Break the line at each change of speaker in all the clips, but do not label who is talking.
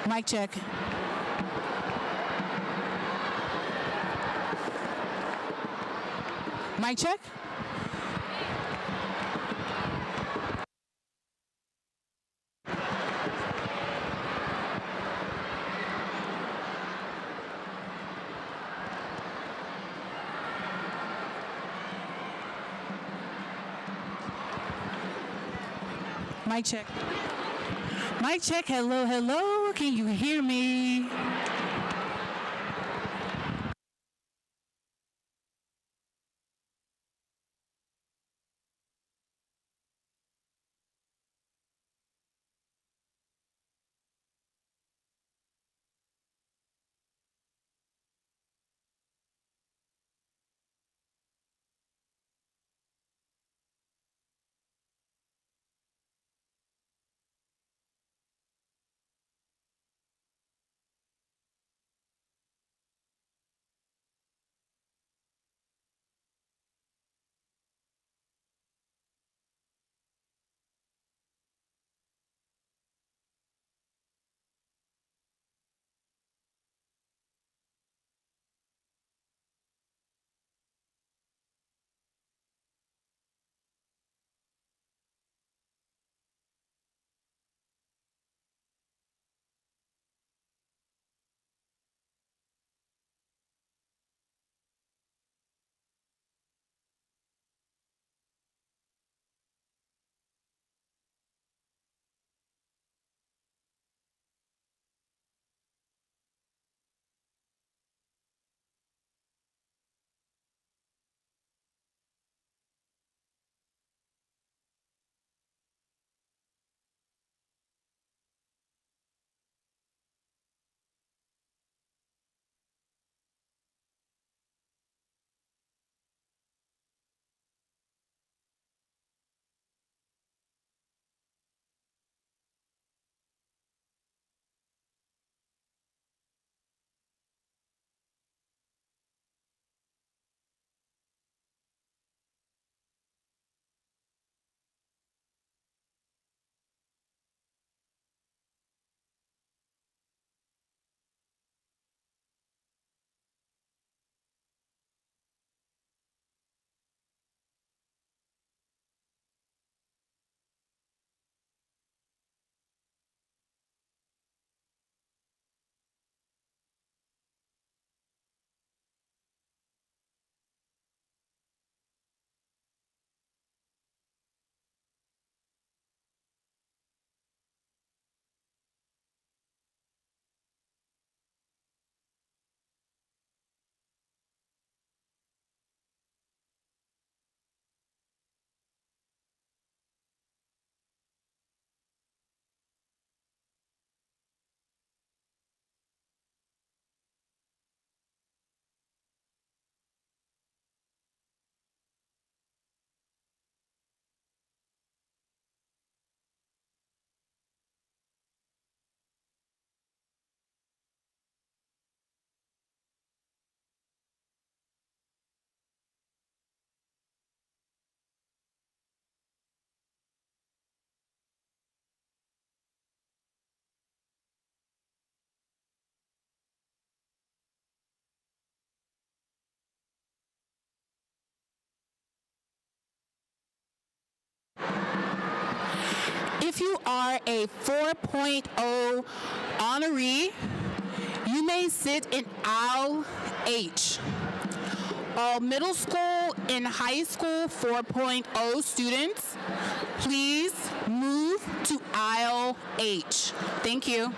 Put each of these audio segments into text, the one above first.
Mic check. Mic check. Mic check. Mic check. Hello, hello. Can you hear me? If you are a 4.0 honoree, you may sit in aisle H. All middle school and high school 4.0 students, please move to aisle H. Thank you.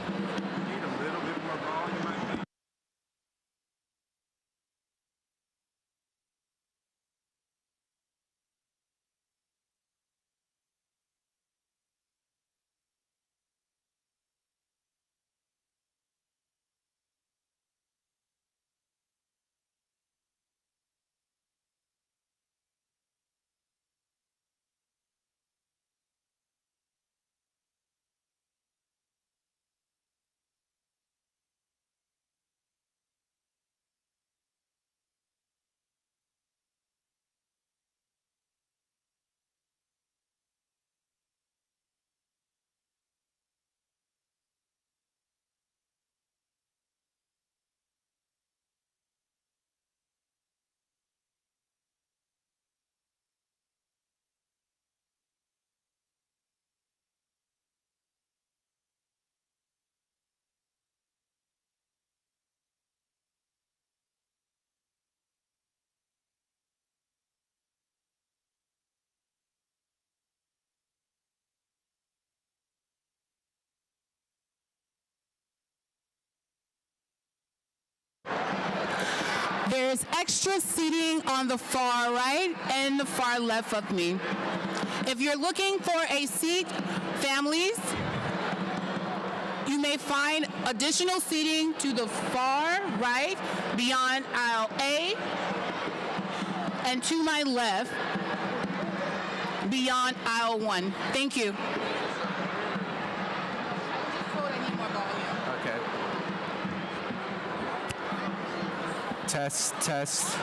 There's extra seating on the far right and the far left of me. If you're looking for a seat, families, you may find additional seating to the far right beyond aisle A and to my left beyond aisle 1. Thank you.
Okay. Test, test.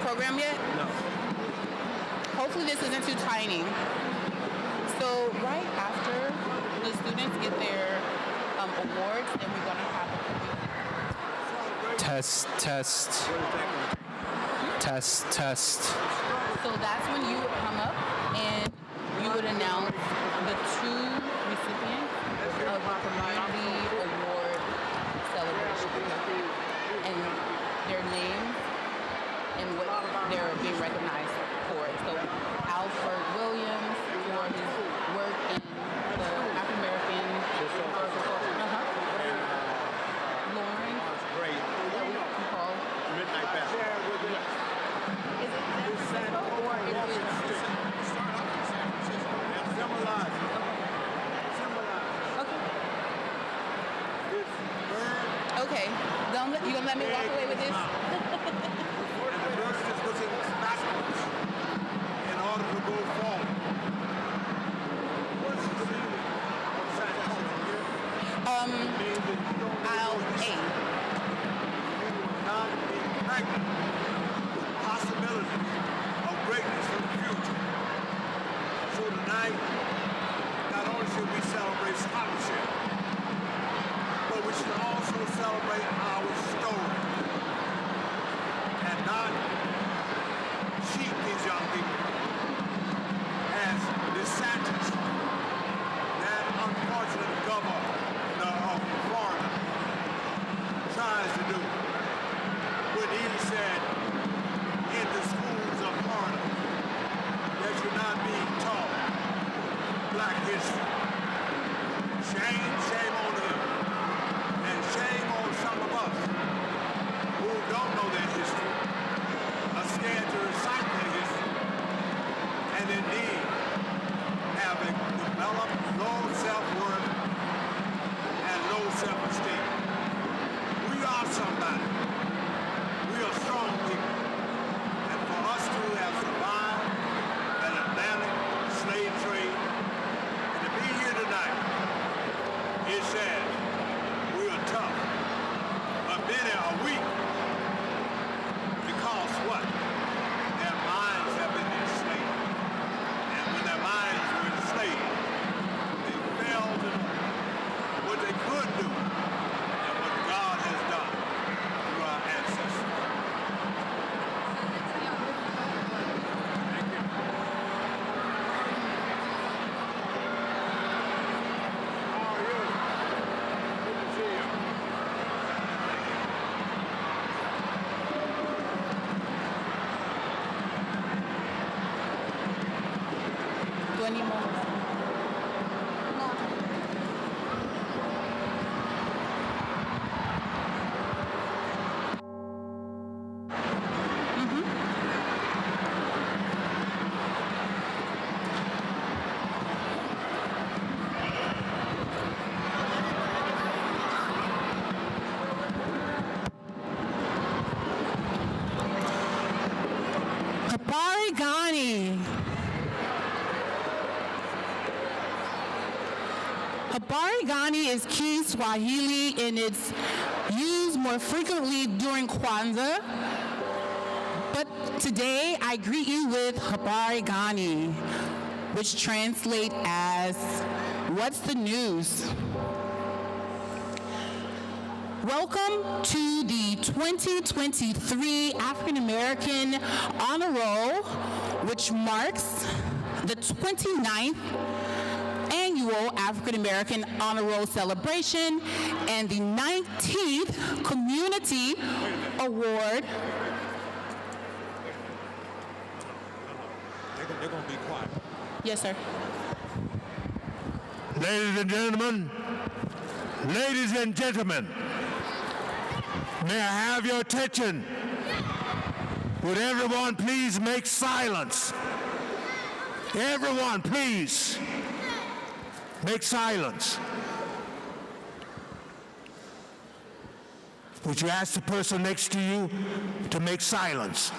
Program yet?
No.
Hopefully this isn't too tiny. So right after the students get their awards, then we're going to have a
Test, test. Test, test.
So that's when you would come up and you would announce the 2 recipients of the community award celebration and their names and what they're being recognized for. So Alfred Williams for his work in the African American Lauren.
Great.
Called
Midnight Bath.
Is it San Francisco or is it?
Symbolize.
Okay. Okay. You gonna let me walk away with this?
In order to go forward. What's the meaning of sacrifice?
Aisle A.
Not being pregnant with possibilities of greatness for the future. So tonight, not only should we celebrate scholarship, but we should also celebrate our story.
Habari Gani is Kiswahili and it's used more frequently during Kwanzaa. But today I greet you with Habari Gani, which translates as what's the news? Welcome to the 2023 African American Honor Roll, which marks the 29th annual African American Honor Roll celebration and the 19th Community Award.
They're going to be quiet.
Yes, sir.
Ladies and gentlemen, may I have your attention? Would everyone please make silence? Everyone, please, make silence. Would you ask the person next to you to make silence?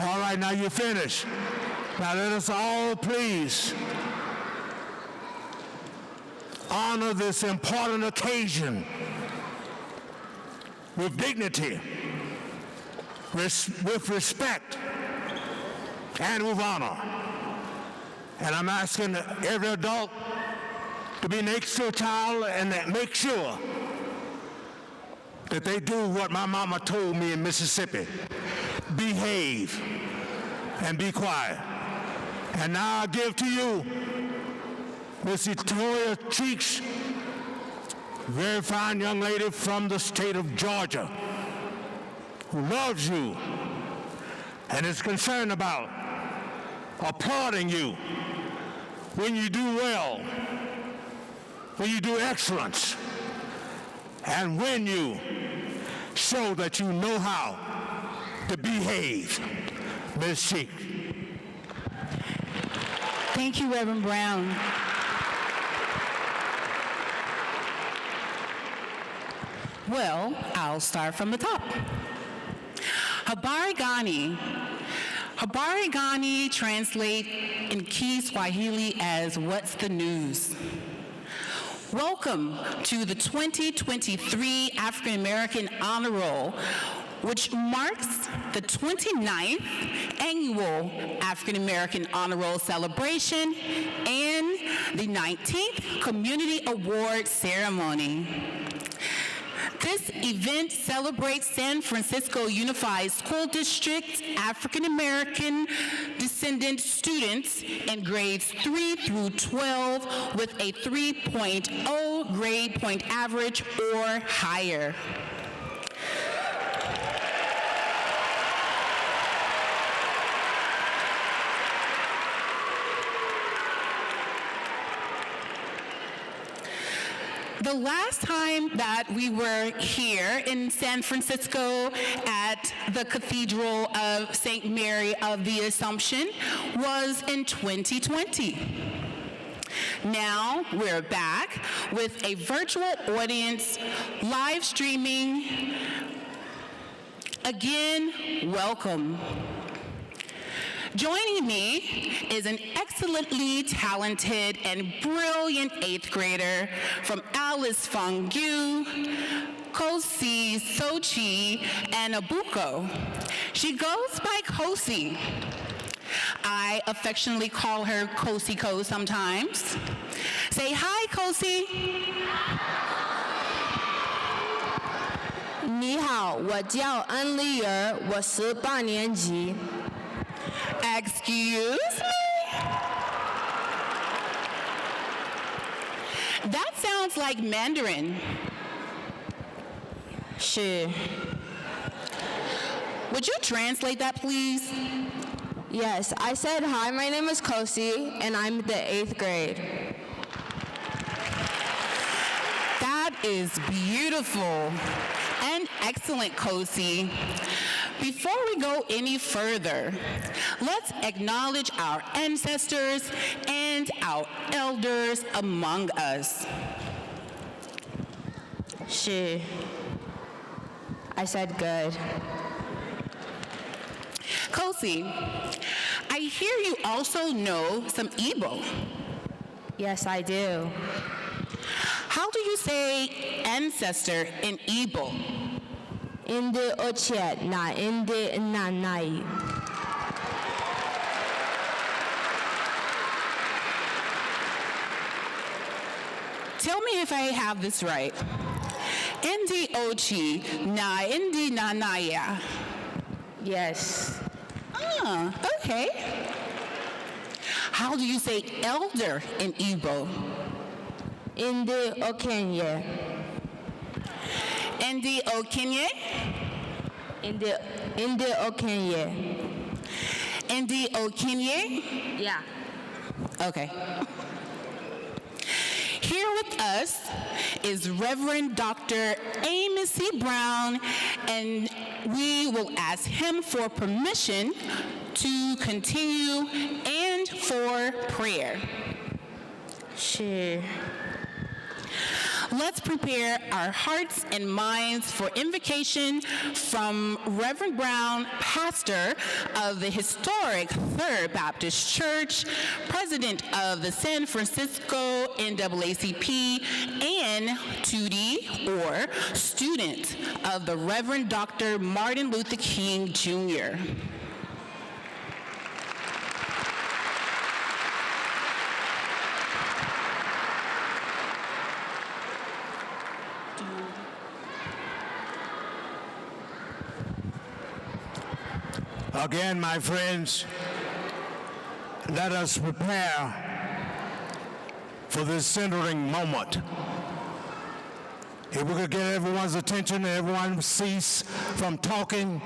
All right, now you're finished. Now let us all please honor this important occasion with dignity, with respect, and with honor. And I'm asking every adult to be next to a child and make sure that they do what my mama told me in Mississippi: behave and be quiet. And now I give to you Miss Victoria Cheeks, very fine young lady from the state of Georgia, who loves you and is concerned about applauding you when you do well, when you do excellence, and when you show that you know how to behave. Ms. Cheeks.
Thank you, Reverend Brown. Well, I'll start from the top. Habari Gani. Habari Gani translate in Kiswahili as what's the news? Welcome to the 2023 African American Honor Roll, which marks the 29th annual African American Honor Roll celebration and the 19th Community Award ceremony. This event celebrates San Francisco Unified School District's African American descendant students in grades 3 through 12 with a 3.0 grade point average or higher. The last time that we were here in San Francisco at the Cathedral of St. Mary of the Assumption was in 2020. Now we're back with a virtual audience live streaming. Again, welcome. Joining me is an excellently talented and brilliant 8th grader from Alice Fongu, Kosi, Sochi, and Abuko. She goes by Kosi. I affectionately call her Kosi Ko sometimes. Say hi, Kosi.
你好，我叫恩丽儿，我18年级。
Excuse me? That sounds like Mandarin.
是
Would you translate that, please?
Yes, I said hi, my name is Kosi, and I'm the 8th grade.
That is beautiful and excellent, Kosi. Before we go any further, let's acknowledge our ancestors and our elders among us.
是 I said good.
Kosi, I
I hear you also know some Igbo.
Yes, I do.
How do you say ancestor in Igbo?
Inde ochie na inde nna nna anyị.
Tell me if I have this right. Ndi ochi na indi nanaya.
Yes.
Ah, okay. How do you say elder in Igbo?
Inde okenye.
Ndi okenye?
Inde okenye.
Ndi okenye?
Yeah.
Okay. Here with us is Reverend Dr. Amos C. Brown, and we will ask him for permission to continue and for prayer.
Sure.
Let's prepare our hearts and minds for invocation from Reverend Brown, pastor of the historic Third Baptist Church, president of the San Francisco NAACP, and Tootie, or student of the Reverend Dr. Martin Luther King, Jr.
Again, my friends, let us prepare for this centering moment. If we could get everyone's attention and everyone cease from talking,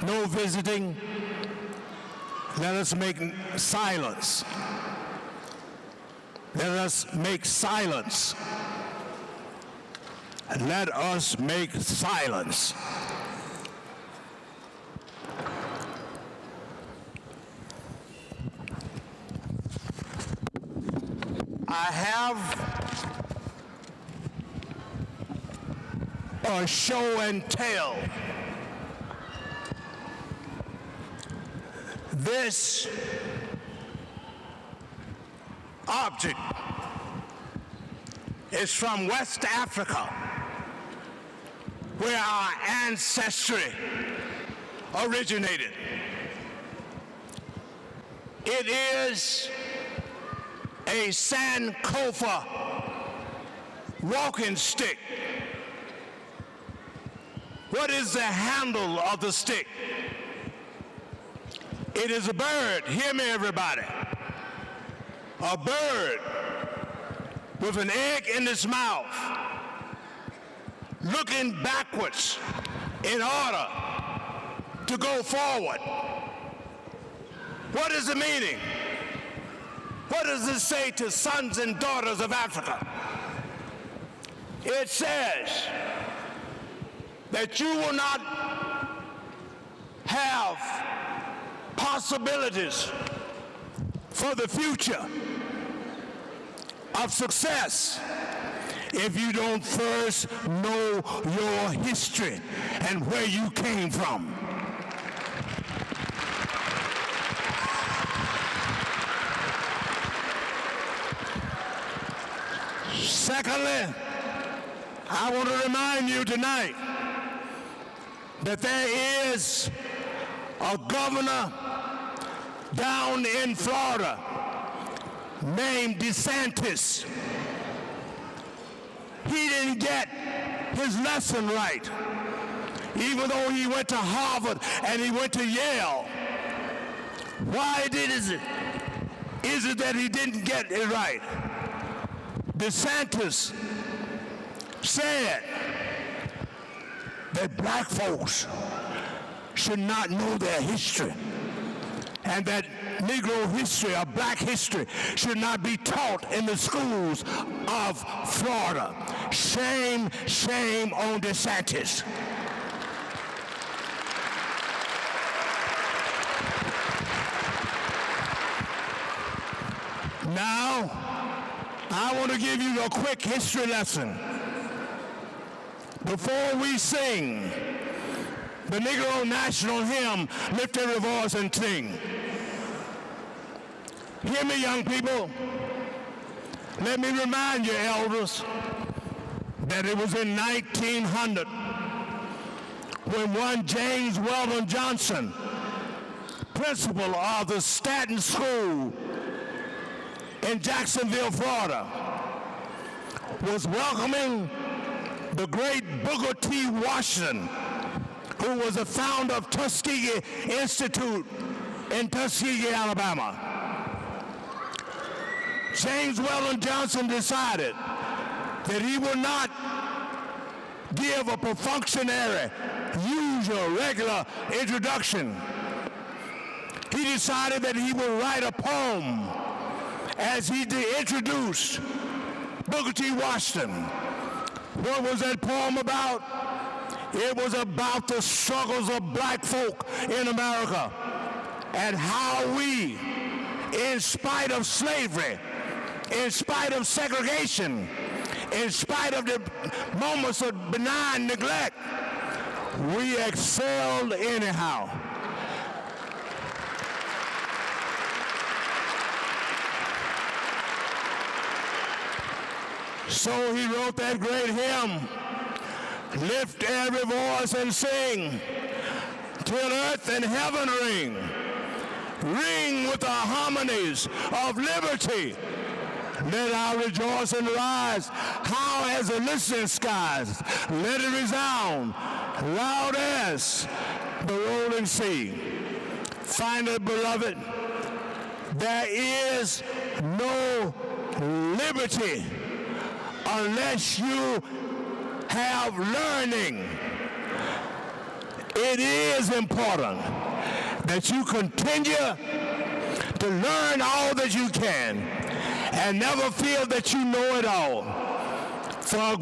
no visiting, let us make silence. Let us make silence. Let us make silence. I have a show and tell. This object is from West Africa, where our ancestry originated. It is a Sankofa walking stick. What is the handle of the stick? It is a bird. Hear me, everybody. A bird with an egg in its mouth, looking backwards in order to go forward. What is the meaning? What does this say to sons and daughters of Africa? It says that you will not have possibilities for the future of success if you don't first know your history and where you came from. Secondly, I want to remind you tonight that there is a governor down in Florida named DeSantis. He didn't get his lesson right, even though he went to Harvard and he went to Yale. Why is it that he didn't get it right? DeSantis said that black folks should not know their history, and that Negro history or black history should not be taught in the schools of Florida. Shame, shame on DeSantis. Now, I want to give you a quick history lesson. Before we sing the Negro National Hymn, lift every voice and sing. Hear me, young people. Let me remind you, elders, that it was in 1900 when one James Weldon Johnson, principal of the Stanton School in Jacksonville, Florida, was welcoming the great Booker T. Washington, who was the founder of Tuskegee Institute in Tuskegee, Alabama. James Weldon Johnson decided that he would not give a perfunctory, usual, regular introduction. He decided that he would write a poem as he introduced Booker T. Washington. What was that poem about? It was about the struggles of black folk in America and how we, in spite of slavery, in spite of segregation, in spite of the moments of benign neglect, we excelled anyhow. So he wrote that great hymn, "Lift every voice and sing, till earth and heaven ring. Ring with the harmonies of liberty. Let our rejoicing rise, how as the listening skies. Let it resound, loud as the rolling sea." Finally, beloved, there is no liberty unless you have learning. It is important that you continue to learn all that you can and never feel that you know it all. For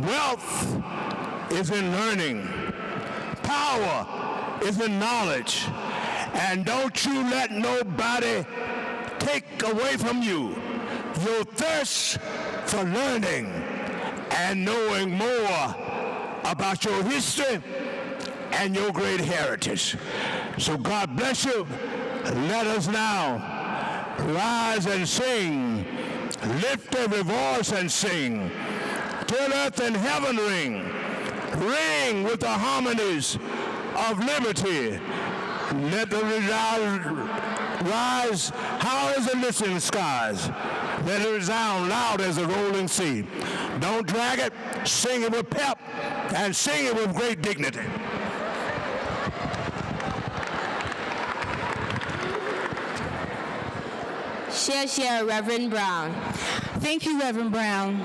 wealth is in learning. Power is in knowledge. And don't you let nobody take away from you your thirst for learning and knowing more about your history and your great heritage. So God bless you. Let us now rise and sing. Lift every voice and sing. Till earth and heaven ring. Ring with the harmonies of liberty. Let the rise high as the listening skies. Let it resound loud as the rolling sea. Don't drag it. Sing it with pep and sing it with great dignity.
Share, Reverend Brown.
Thank you, Reverend Brown.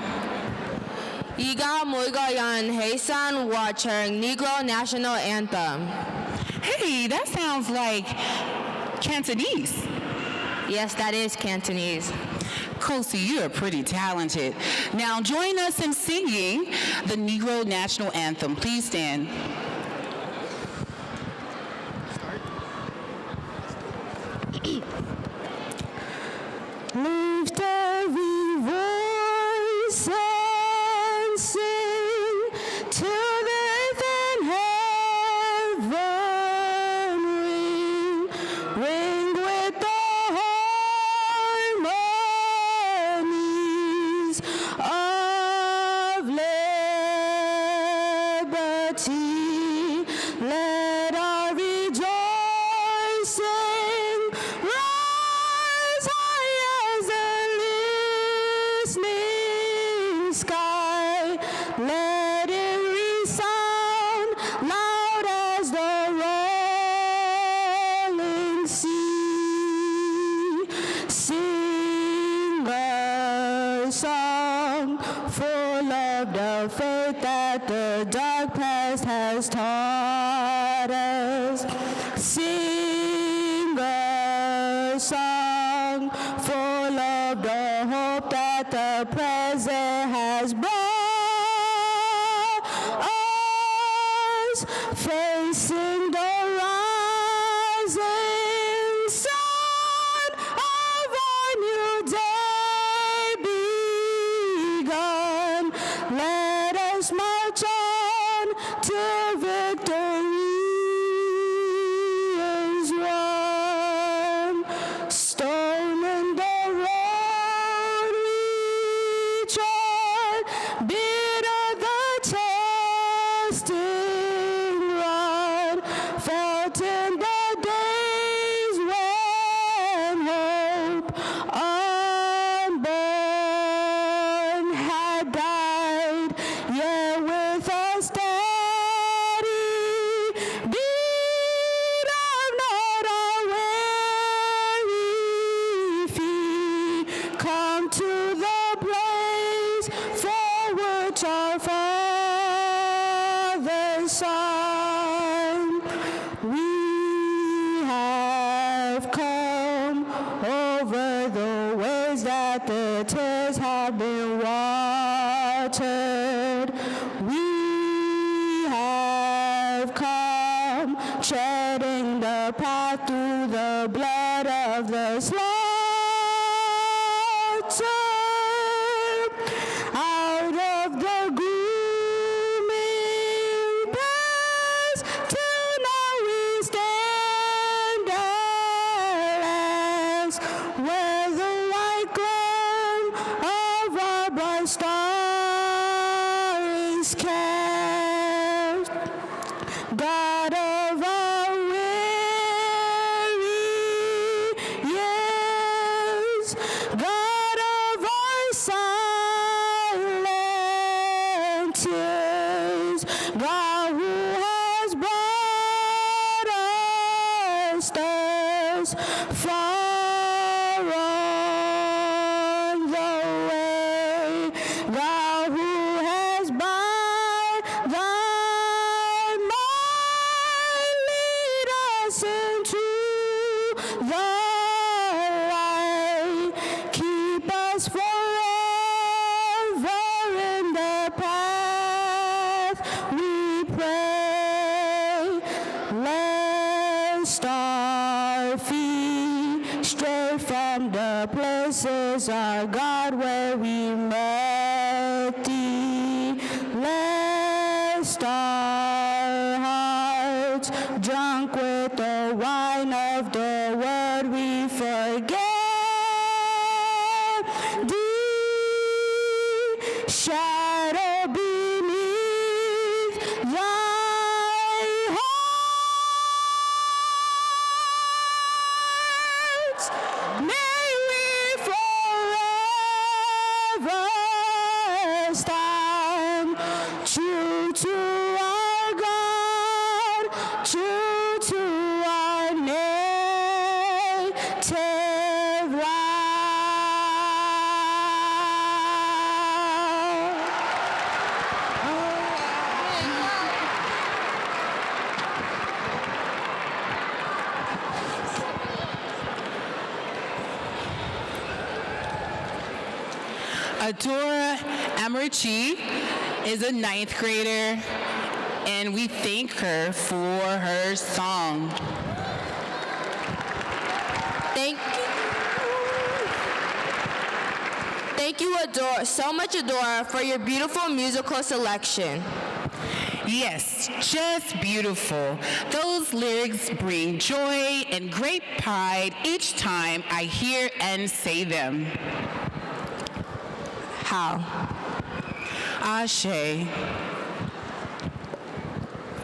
而家每個人起身和唱 Negro National Anthem.
Hey, that sounds like Cantonese.
Yes, that is Cantonese.
Kosi, you are pretty talented. Now join us in singing the Negro National Anthem. Please stand.
Lift every voice and sing till the earth and heaven ring. Ring with the harmonies of liberty. Let our rejoicing rise high as the listening sky. Let it resound loud as the rolling sea. Sing a song full of the faith that the dark past has taught us. Sing a song full of the hope that the present has brought us. Facing the rising sun of our new day begun. Let us march on till victory is won. Stone and Bitter the testing rod, felt in the days when hope unborn had died, yet with a steady beat of not our weary feet, come to the place for which our fathers sighed. We have come over the ways that the tears have been watered. We have come treading the path through the blood of the slaughter. Out of the glooming past, till now we stand at last, where the white gleam of our bright star is cast. God of our weary years, God of our silent tears, God who has brought us thus far on the way, God who has by thy might lead us into the light, keep us forever in the path we pray, lest our feet stray from the places, our God, where we met thee, lest our hearts, drunk with the wine of the word, we forget thee, shadow beneath thy hearts. May we forever stand true to our God, true to our native
Adora Amarichi is a 9th grader, and we thank her for her song.
Thank you, Adora, so much, Adora, for your beautiful musical selection.
Yes, just beautiful. Those lyrics bring joy and great pride each time I hear and say them.
How?
Ashe.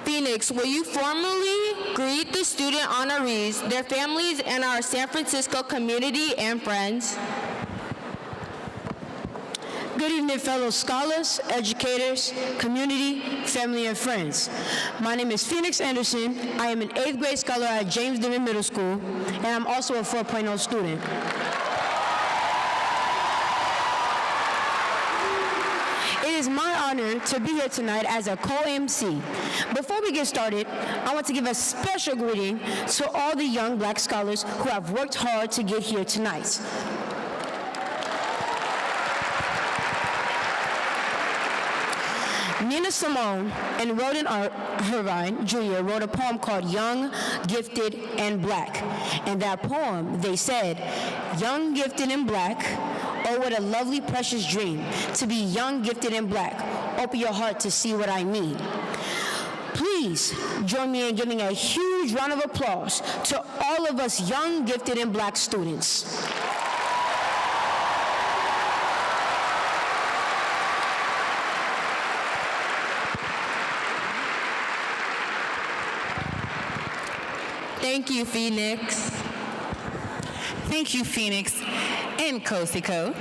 Phoenix, will you formally greet the student honorees, their families, and our San Francisco community and friends?
Good evening, fellow scholars, educators, community, family, and friends. My name is Phoenix Anderson. I am an 8th grade scholar at James Dimmon Middle School, and I'm also a 4.0 student. It is my honor to be here tonight as a co-MC. Before we get started, I want to give a special greeting to all the young Black scholars who have worked hard to get here tonight. Nina Simone and Roden Irvine Jr. wrote a poem called Young, Gifted, and Black. In that poem, they said, young, gifted, and black, oh, what a lovely, precious dream, to be young, gifted, and black. Open your heart to see what I mean. Please join me in giving a huge round of applause to all of us young, gifted, and black students.
Thank you, Phoenix.
Thank you, Phoenix and Cosico.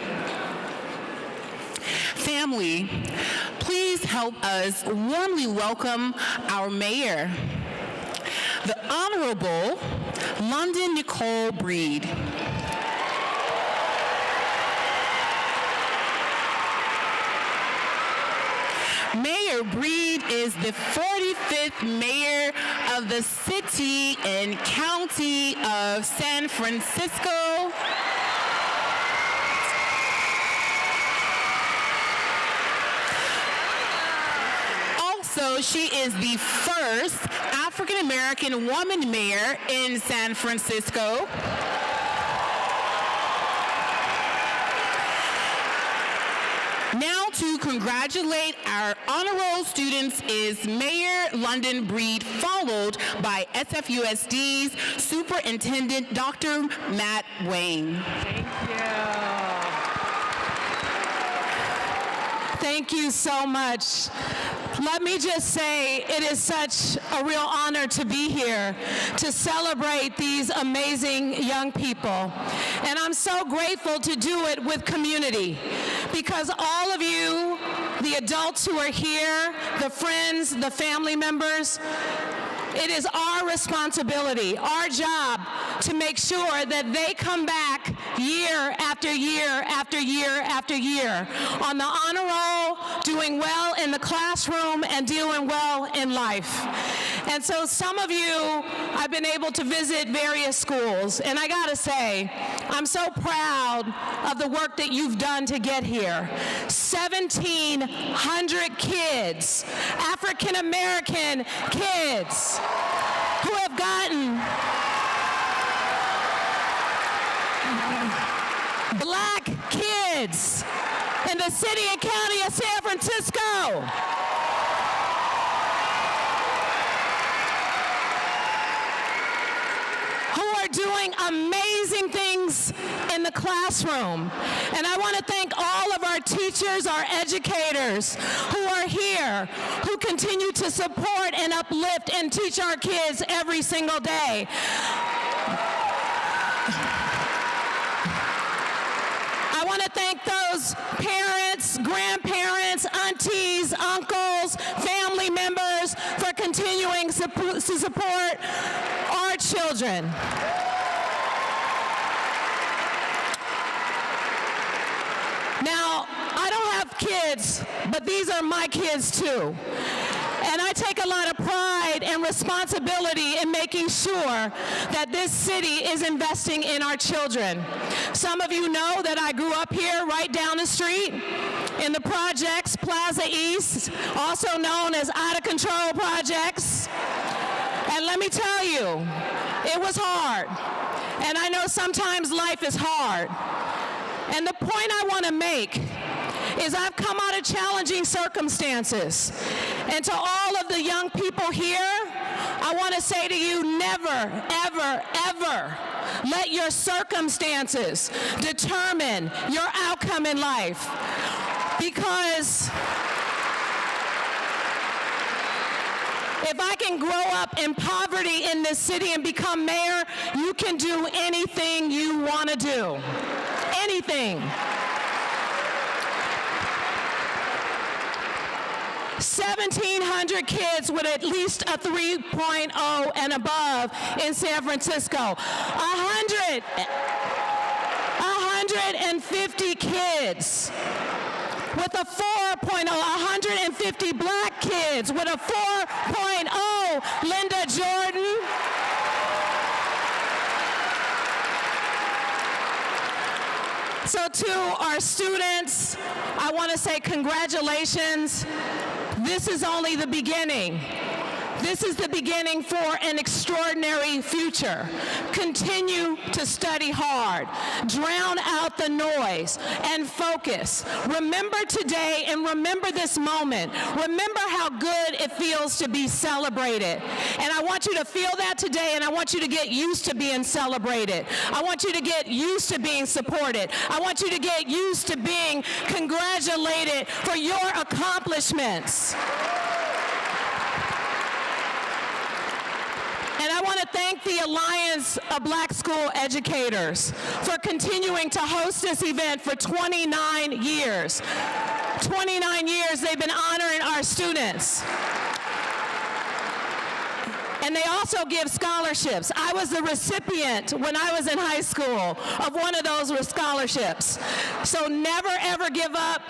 Family, please help us warmly welcome our mayor, the Honorable London Nicole Breed. Mayor Breed is the 45th mayor of the city and county of San Francisco. Also, she is the first African American woman mayor in San Francisco. Now to congratulate our honor roll students is Mayor London Breed, followed by SFUSD's Superintendent Dr. Matt Wayne.
Thank you so much. Let me just say it is such a real honor to be here to celebrate these amazing young people. And I'm so grateful to do it with community because all of you, the adults who are here, the friends, the family members, it is our responsibility, our job, to make sure that they come back year after year after year after year on the honor roll, doing well in the classroom and doing well in life. And so some of you, I've been able to visit various schools, and I gotta say, I'm so proud of the work that you've done to get here. 1,700 kids, African American kids, who have gotten Black kids in the city and county of San Francisco. Who are doing amazing things in the classroom. And I want to thank all of our teachers, our educators who are here, who continue to support and uplift and teach our kids every single day. I want to thank those parents, grandparents, aunties, uncles, family members for continuing to support our children. Now, I don't have kids, but these are my kids too. And I take a lot of pride and responsibility in making sure that this city is investing in our children. Some of you know that I grew up here right down the street in the projects, Plaza East, also known as Out of Control Projects. And let me tell you, it was hard. And I know sometimes life is hard. And the point I want to make is I've come out of challenging circumstances. And to all of the young people here, I want to say to you, never, ever, ever let your circumstances determine your outcome in life. Because if I can grow up in poverty in this city and become mayor, you can do anything you want to do. Anything. 1,700 kids with at least a 3.0 and above in San Francisco. 150 kids with a 4.0, 150 black kids with a 4.0, Linda Jordan. So to our students, I want to say congratulations. This is only the beginning. This is the beginning for an extraordinary future. Continue to study hard. Drown out the noise and focus. Remember today and remember this moment. Remember how good it feels to be celebrated. And I want you to feel that today, and I want you to get used to being celebrated. I want you to get used to being supported. I want you to get used to being congratulated for your accomplishments. And I want to thank the Alliance of Black School Educators for continuing to host this event for 29 years. 29 years they've been honoring our students. And they also give scholarships. I was the recipient when I was in high school of one of those scholarships. So never ever give up.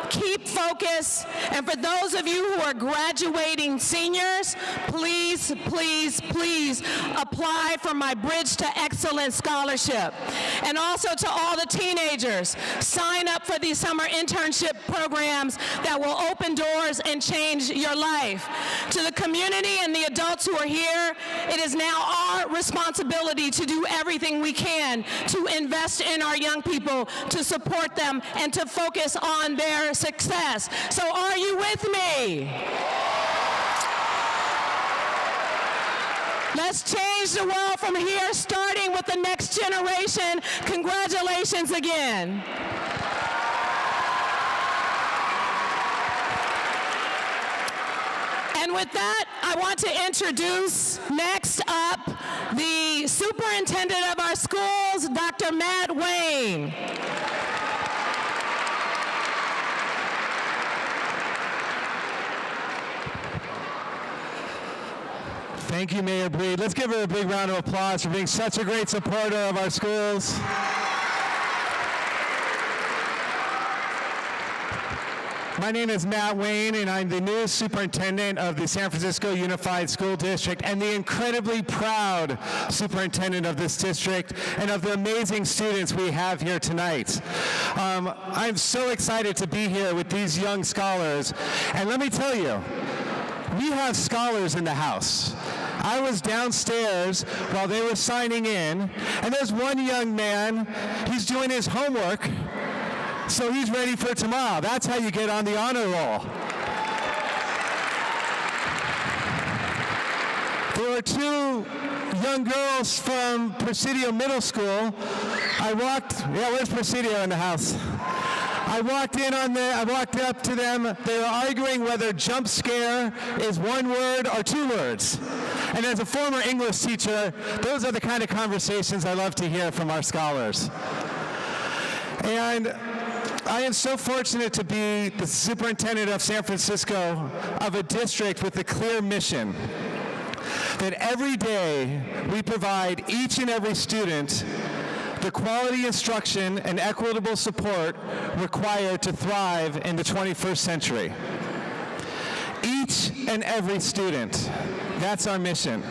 Keep focused. And for those of you who are graduating seniors, please, please, please apply for my Bridge to Excellence scholarship. And also to all the teenagers, sign up for these summer internship programs that will open doors and change your life. To the community and the adults who are here, it is now our responsibility to do everything we can to invest in our young people, to support them, and to focus on their success. So are you with me? Let's change the world from here, starting with the next generation. Congratulations again. And with that, I want to introduce next up the superintendent of our schools, Dr. Matt Wayne.
Thank you, Mayor Breed. Let's give her a big round of applause for being such a great supporter of our schools. My name is Matt Wayne, and I'm the new superintendent of the San Francisco Unified School District and the incredibly proud superintendent of this district and of the amazing students we have here tonight. I'm so excited to be here with these young scholars. And let me tell you, we have scholars in the house. I was downstairs while they were signing in, and there's one young man, he's doing his homework, so he's ready for tomorrow. That's how you get on the honor roll. There were two young girls from Presidio Middle School. Where's Presidio in the house? I walked up to them. They were arguing whether jump scare is one word or two words. And as a former English teacher, those are the kind of conversations I love to hear from our scholars. And I am so fortunate to be the superintendent of San Francisco, of a district with a clear mission, that every day we provide each and every student the quality instruction and equitable support required to thrive in the 21st century. Each and every student, that's our mission.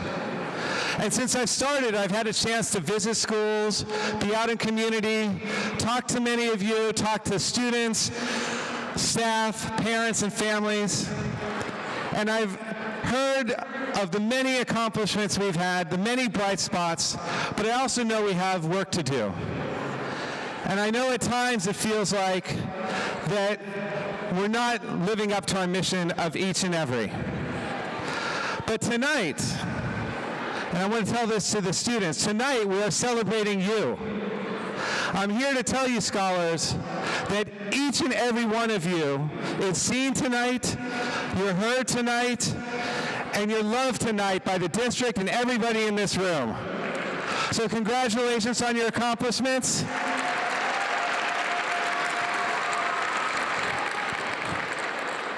And since I've started, I've had a chance to visit schools, be out in community, talk to many of you, talk to students, staff, parents, and families. And I've heard of the many accomplishments we've had, the many bright spots, but I also know we have work to do. And I know at times it feels like that we're not living up to our mission of each and every. But tonight, and I want to tell this to the students, tonight we are celebrating you. I'm here to tell you, scholars, that each and every one of you is seen tonight, you're heard tonight, and you're loved tonight by the district and everybody in this room. So congratulations on your accomplishments.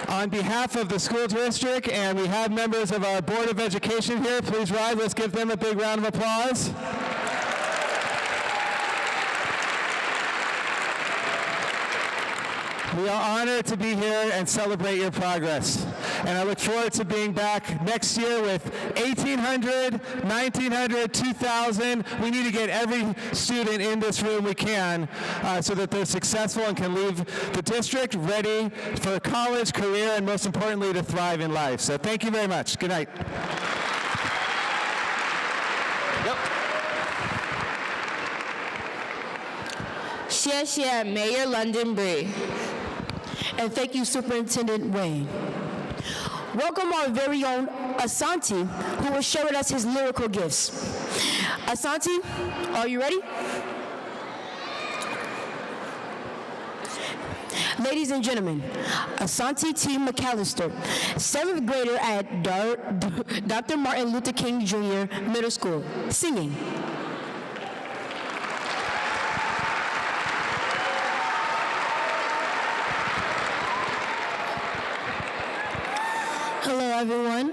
On behalf of the school district, and we have members of our Board of Education here, please rise. Let's give them a big round of applause. We are honored to be here and celebrate your progress. And I look forward to being back next year with 1,800, 1,900, 2,000. We need to get every student in this room we can so that they're successful and can leave the district ready for college, career, and most importantly, to thrive in life. So thank you very much. Good night.
Xie Mayor London Bree.
And thank you, Superintendent Wayne. Welcome our very own Asante, who will share with us his lyrical gifts. Asante, are you ready? Ladies and gentlemen, Asante T. McAllister, 7th grader at Dr. Martin Luther King Jr. Middle School, singing. Hello, everyone.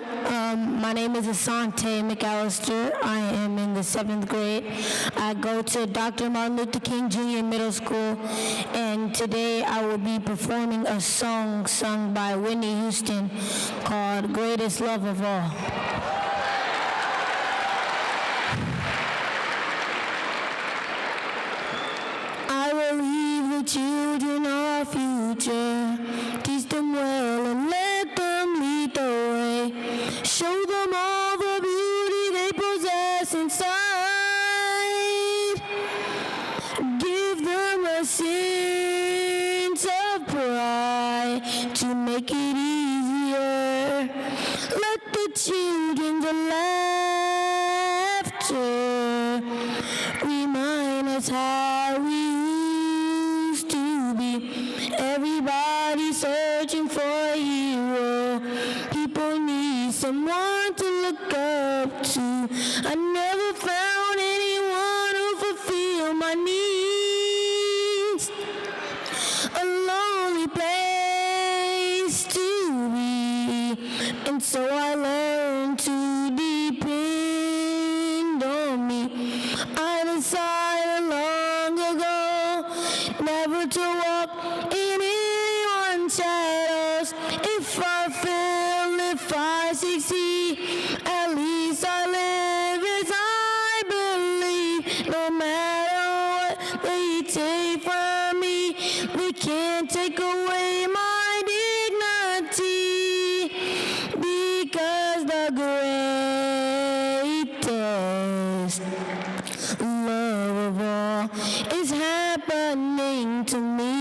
My name is Asante McAllister. I am in the 7th grade. I go to Dr. Martin Luther King Jr. Middle School, and today I will be performing a song sung by Whitney Houston called Greatest Love of All. I will leave the children our future, teach them well and let them lead the way, show them all the beauty they possess inside, give them a sense of pride to make it easier, let the children's laughter remind us how we used to be. Everybody searching for a hero. People need someone to look up to. I never found anyone who fulfilled my needs. A lonely place to be. And so I learned to depend on me. I decided long ago never to walk in anyone's shadows. If I fail, if I succeed, at least I live as I believe. No matter what they take from me, they can't take away my dignity, because the greatest love of all is happening to me.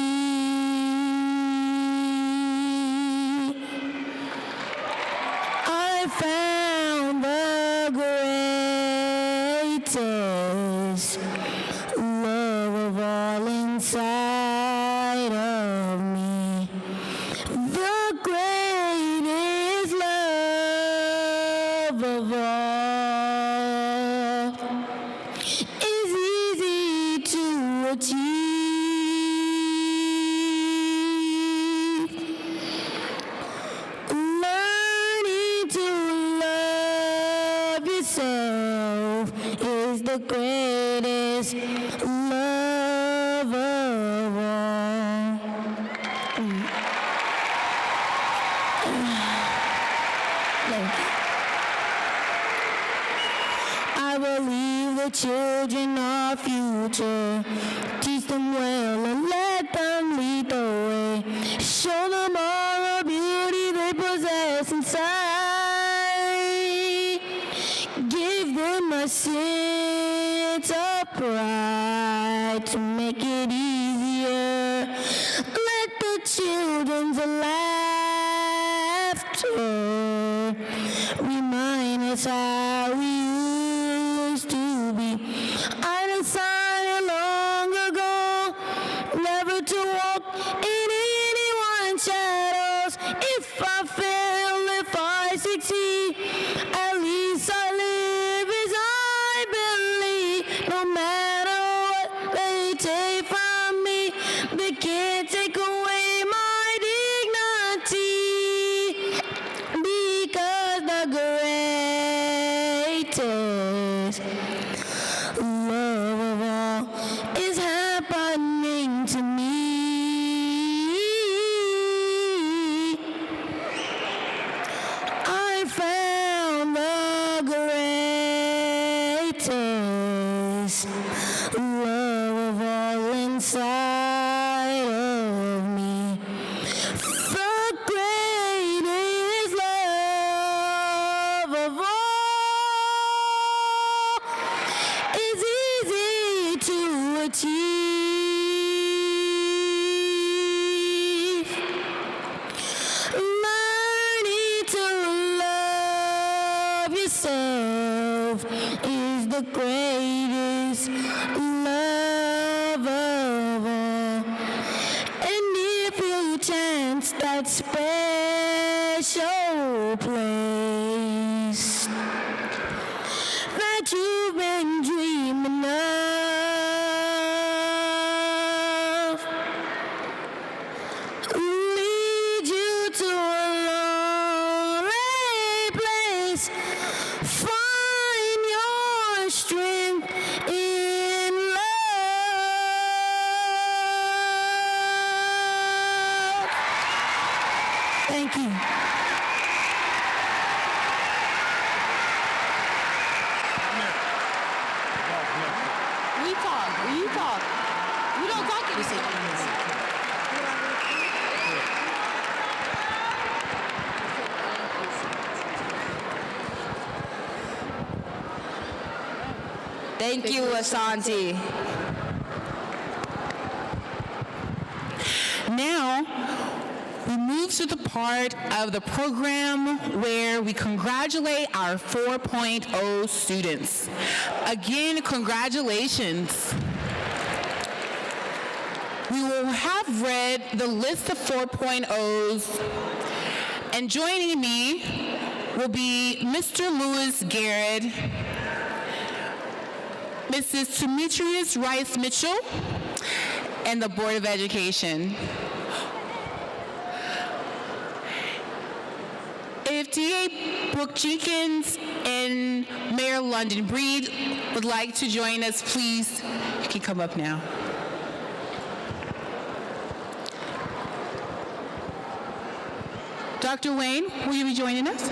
I found the greatest love of all inside of me. The greatest love of all is easy to achieve. Learning to love yourself is the greatest love of all. Thank you. I will leave the children our future, teach them well and let them lead the way, show them all the beauty they possess inside, give them a sense of pride to make it easier, let the children's laughter remind us how we used to be. I decided long ago never to walk in anyone's shadows. If I fail, if I succeed, at least I live as I believe. No matter what they take from me, they can't take away my dignity, because the greatest love of all is happening to me. I found the greatest love of all inside of me. The greatest love of all is easy to achieve. Learning to love yourself is the greatest love of all. And if you
special place that you've been dreaming of. Lead you to a lonely place. Find your strength in love. Thank you.
We talk. You talk. We don't talk anything.
Thank you, Asante.
Now, we move to the part of the program where we congratulate our 4.0 students. Again, congratulations. We will have read the list of 4.0s, and joining me will be Mr. Lewis Garrett, Mrs. Demetrius Rice Mitchell, and the Board of Education. If DA Brooke Jenkins and Mayor London Breed would like to join us, please, you can come up now. Dr. Wayne, will you be joining us?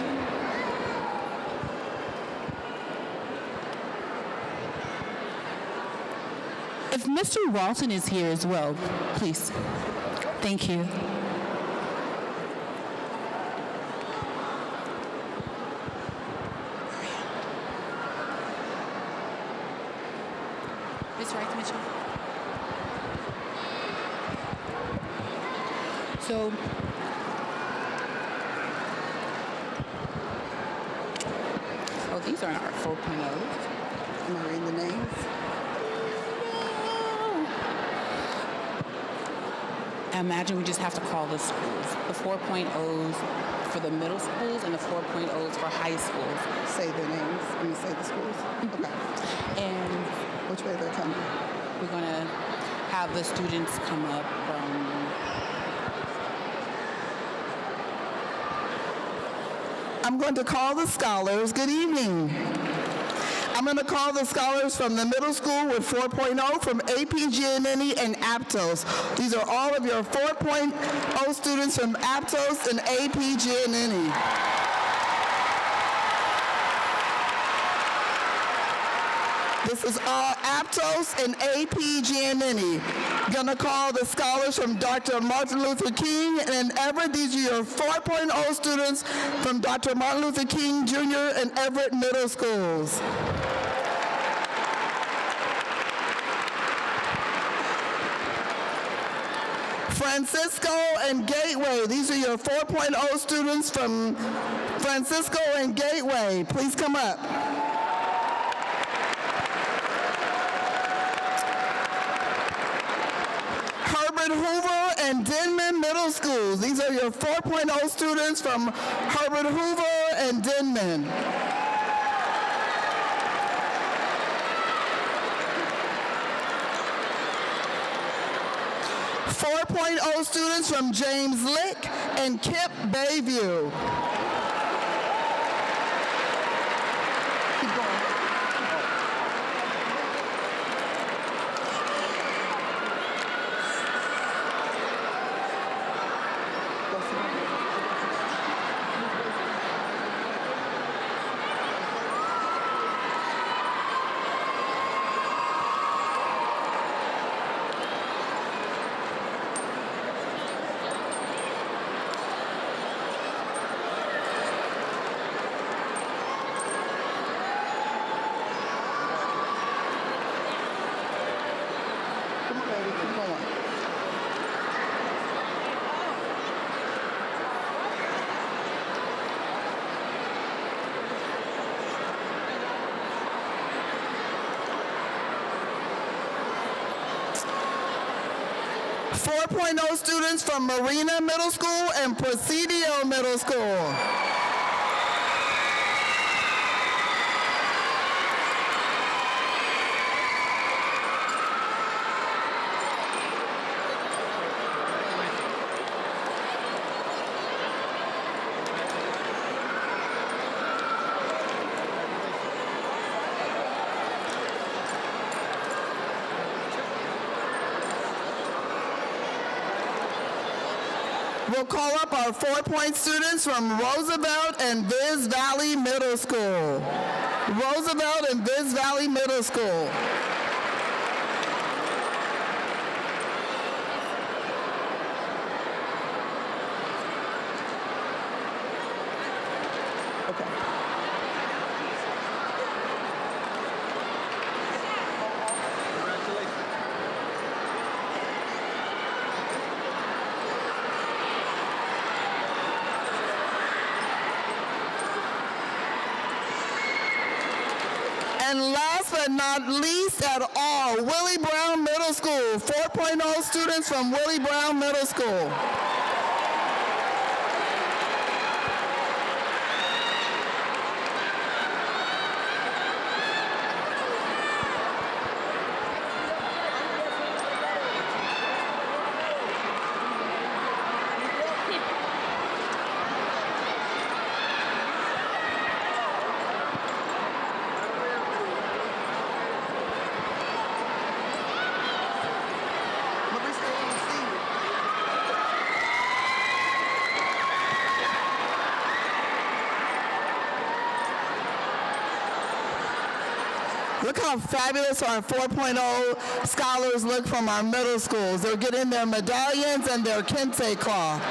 If Mr. Walton is here as well, please. Thank you. Ms. Rice Mitchell. So, oh, these aren't our 4.0s.
Am I reading the names?
I imagine we just have to call the schools. The 4.0s for the middle schools and the 4.0s for high schools.
Say their names. When you say the schools. Okay.
And
Which way they're coming?
we're gonna have the students come up from
I'm going to call the scholars. Good evening. I'm going to call the scholars from the middle school with 4.0 from APGNNE and Aptos. These are all of your 4.0 students from Aptos and APGNNE. This is all Aptos and APGNNE. Gonna call the scholars from Dr. Martin Luther King and Everett. These are your 4.0 students from Dr. Martin Luther King Jr. and Everett Middle Schools. Francisco and Gateway. These are your 4.0 students from Francisco and Gateway. Please come up. Herbert Hoover and Denman Middle Schools. These are your 4.0 students from Herbert Hoover and Denman. Students from James Lick and Kip Bayview. Keep going. 4.0 students from Marina Middle School and Presidio Middle School. We'll call up our 4-point students from Roosevelt and Viz Valley Middle School. Roosevelt and Viz Valley Middle School. And last but not least at all, Willie Brown Middle School, 4.0 students from Willie Brown Middle School. Look how fabulous our 4.0 scholars look from our middle schools. They're getting their medallions and their kente cloth.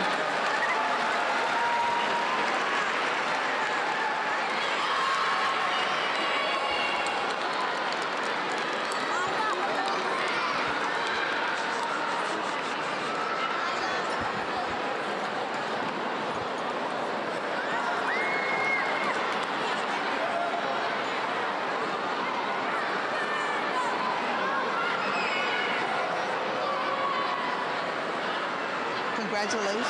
Congratulations.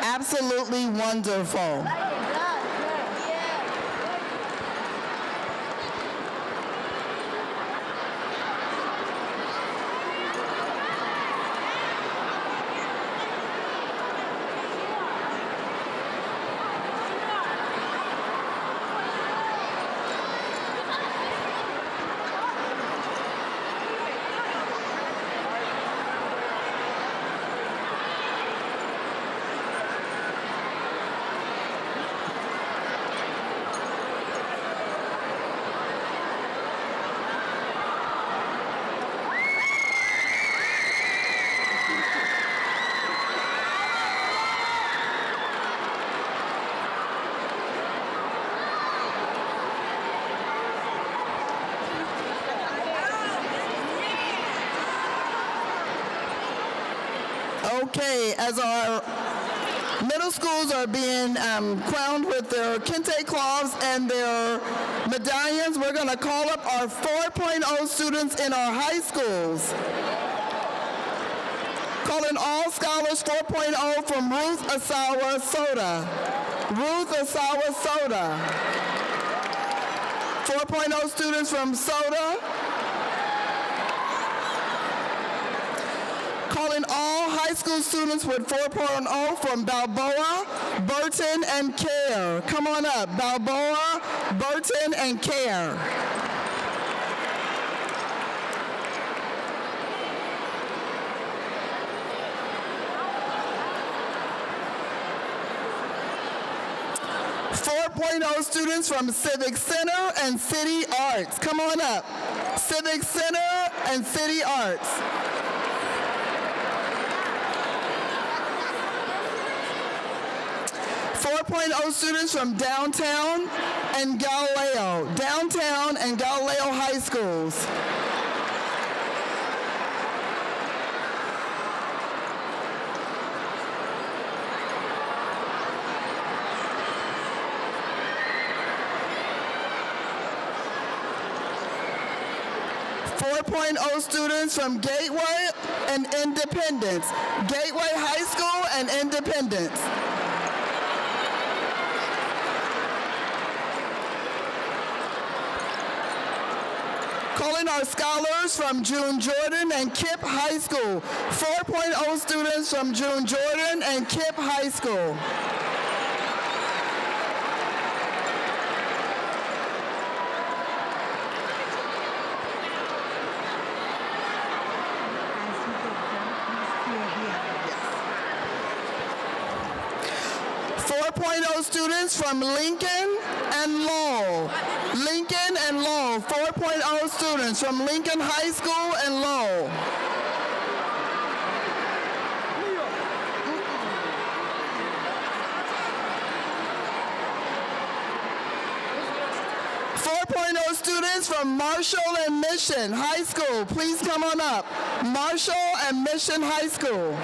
Absolutely wonderful. Okay, as our middle schools are being crowned with their kente cloths and their medallions, we're going to call up our 4.0 students in our high schools. Calling all scholars 4.0 from Ruth Asawa Soda. Ruth Asawa Soda. 4.0 students from Soda. Calling all high school students with 4.0 from Balboa, Burton, and Care. Come on up, Balboa, Burton, and Care. Students from Civic Center and City Arts. Come on up. Civic Center and City Arts. 4.0 students from Downtown and Galileo High Schools. Students from Gateway and Independence. Gateway High School and Independence. Calling our scholars from June Jordan and KIPP High School. 4.0 students from June Jordan and KIPP High School. Students from Lincoln and Lowell. Lincoln and Lowell, 4.0 students from Lincoln High School and Lowell. Students from Marshall and Mission High School, please come on up. Marshall and Mission High School.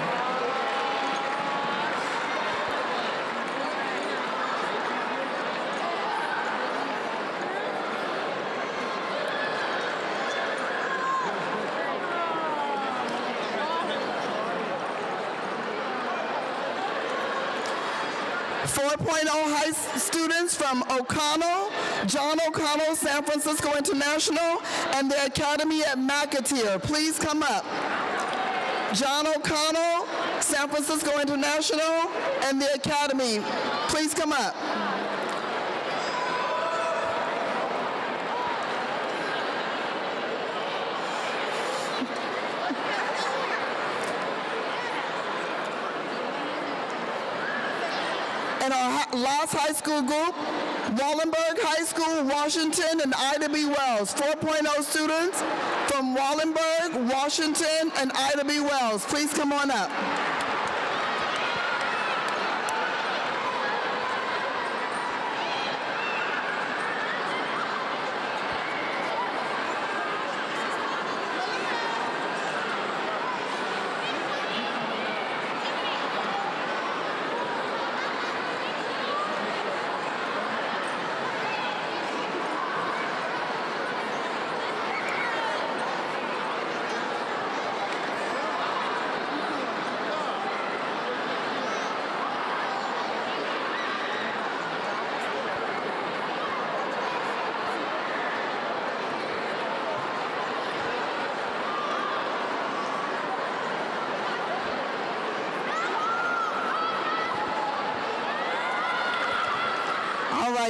Students from O'Connell, John O'Connell, San Francisco International, and the Academy at McAteer. Please come up. John O'Connell, San Francisco International, and the Academy. Please come up. And our last high school group, Wallenberg High School, Washington, and Ida B. Wells. 4.0 students from Wallenberg, Washington, and Ida B. Wells. Please come on up.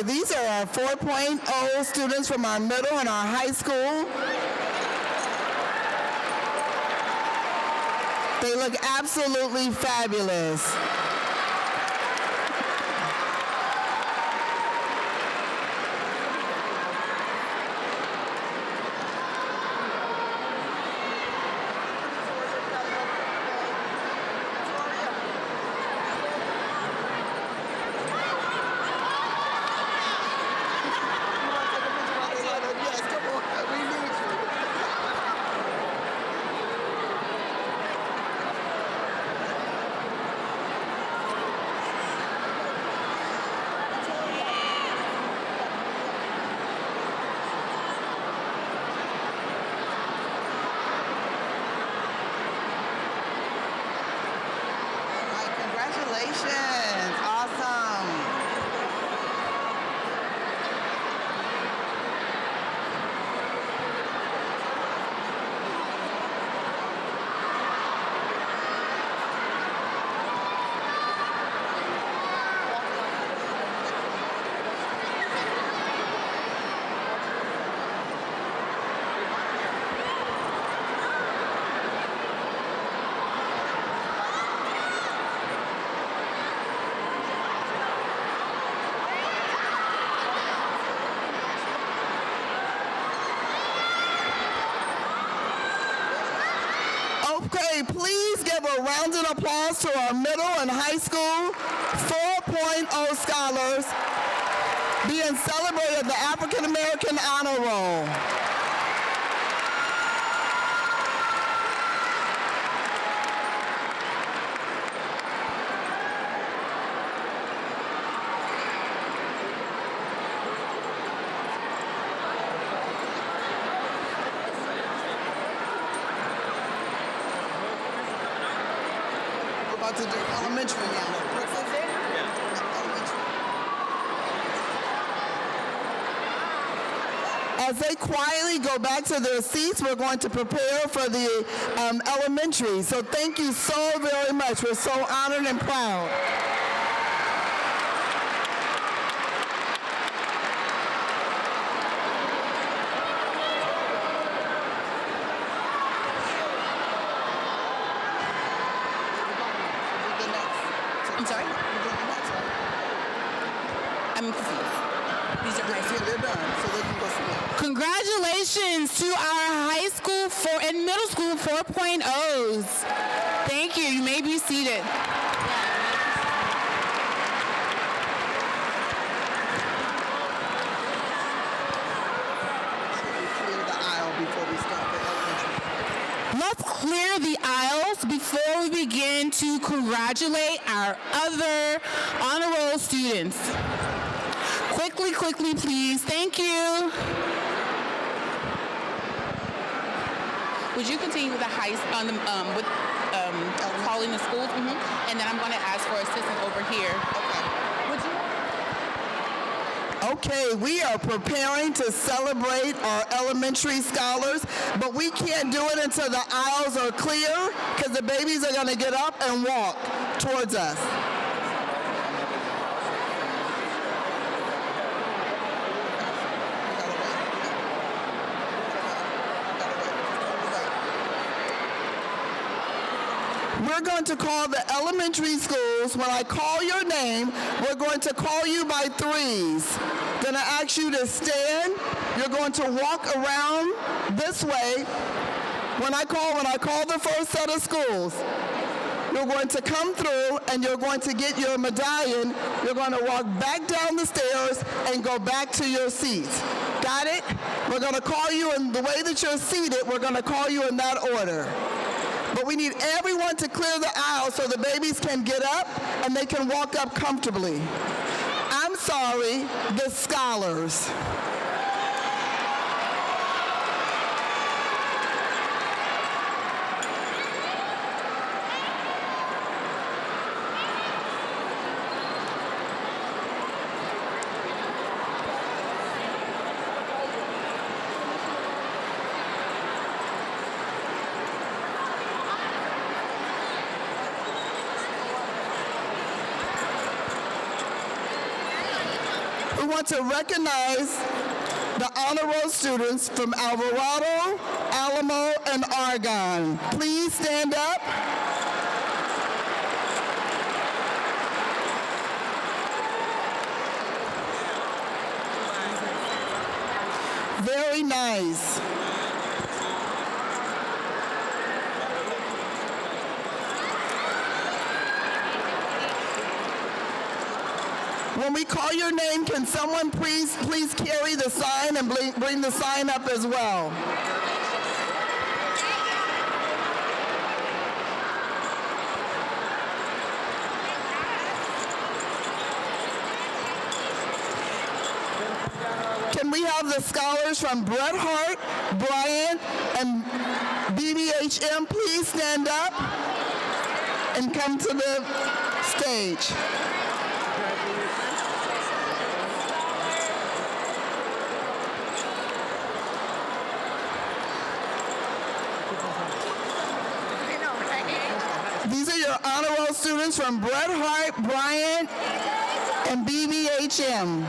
These are our 4.0 students from our middle and our high school. They look absolutely fabulous. Congratulations. Awesome. Okay, please give a round of applause to our middle and high school 4.0 scholars being celebrated the African American Honor Roll. We're about to do elementary now. As they quietly go back to their seats, we're going to prepare for the elementary. So thank you so very much. We're so honored and proud.
I'm sorry? I'm confused. These are high school.
They're done, so they can go somewhere.
Congratulations to our high school and middle school 4.0s. Thank you. You may be seated.
Clear the aisle before we start the elementary.
Let's clear the aisles before we begin to congratulate our other honor roll students. Quickly, please. Thank you. Would you continue with the calling the schools? And then I'm going to ask for assistance over here.
Okay, we are preparing to celebrate our elementary scholars, but we can't do it until the aisles are clear because the babies are going to get up and walk towards us. We're going to call the elementary schools. When I call your name, we're going to call you by threes. Gonna ask you to stand. You're going to walk around this way. When I call the first set of schools, you're going to come through and you're going to get your medallion. You're going to walk back down the stairs and go back to your seats. Got it? We're going to call you in the way that you're seated. We're going to call you in that order. But we need everyone to clear the aisle so the babies can get up and they can walk up comfortably. I'm sorry, the scholars. We want to recognize the honor roll students from Alvarado, Alamo, and Argonne. Please stand up. Very nice. When we call your name, can someone please carry the sign and bring the sign up as well? Can we have the scholars from Bret Harte, Bryant, and BBHM please stand up and come to the stage? These are your honor roll students from Bret Harte, Bryant, and BBHM.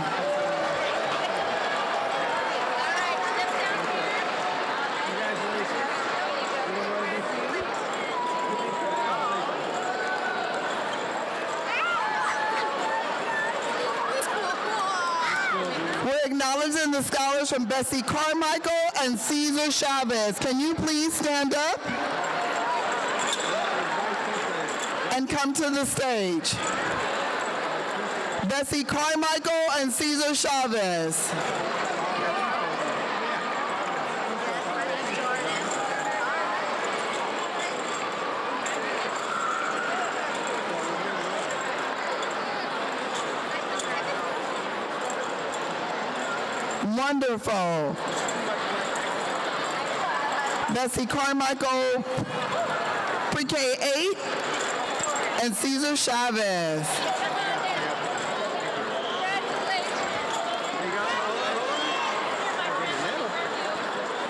We're acknowledging the scholars from Bessie Carmichael and Cesar Chavez. Can you please stand up and come to the stage? Bessie Carmichael and Cesar Chavez. Wonderful. Bessie Carmichael, pre-K 8, and Cesar Chavez.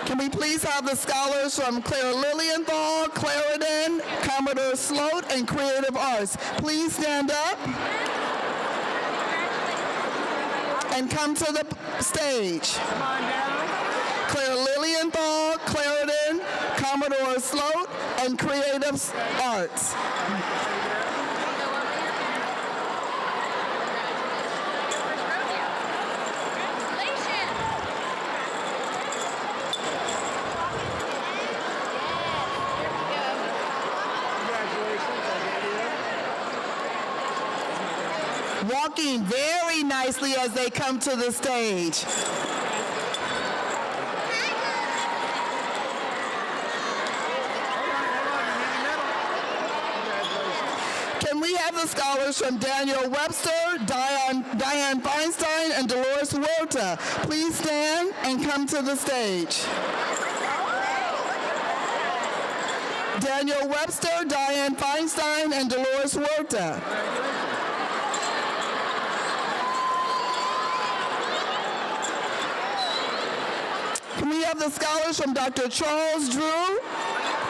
Can we please have the scholars from Claire Lilienthal, Clarendon, Commodore Sloat, and Creative Arts please stand up and come to the stage. Claire Lilienthal, Clarendon, Commodore Sloat, and Creative Arts. Walking very nicely as they come to the stage. Can we have the scholars from Daniel Webster, Diane Feinstein, and Dolores Huerta please stand and come to the stage? Daniel Webster, Diane Feinstein, and Dolores Huerta. Can we have the scholars from Dr. Charles Drew,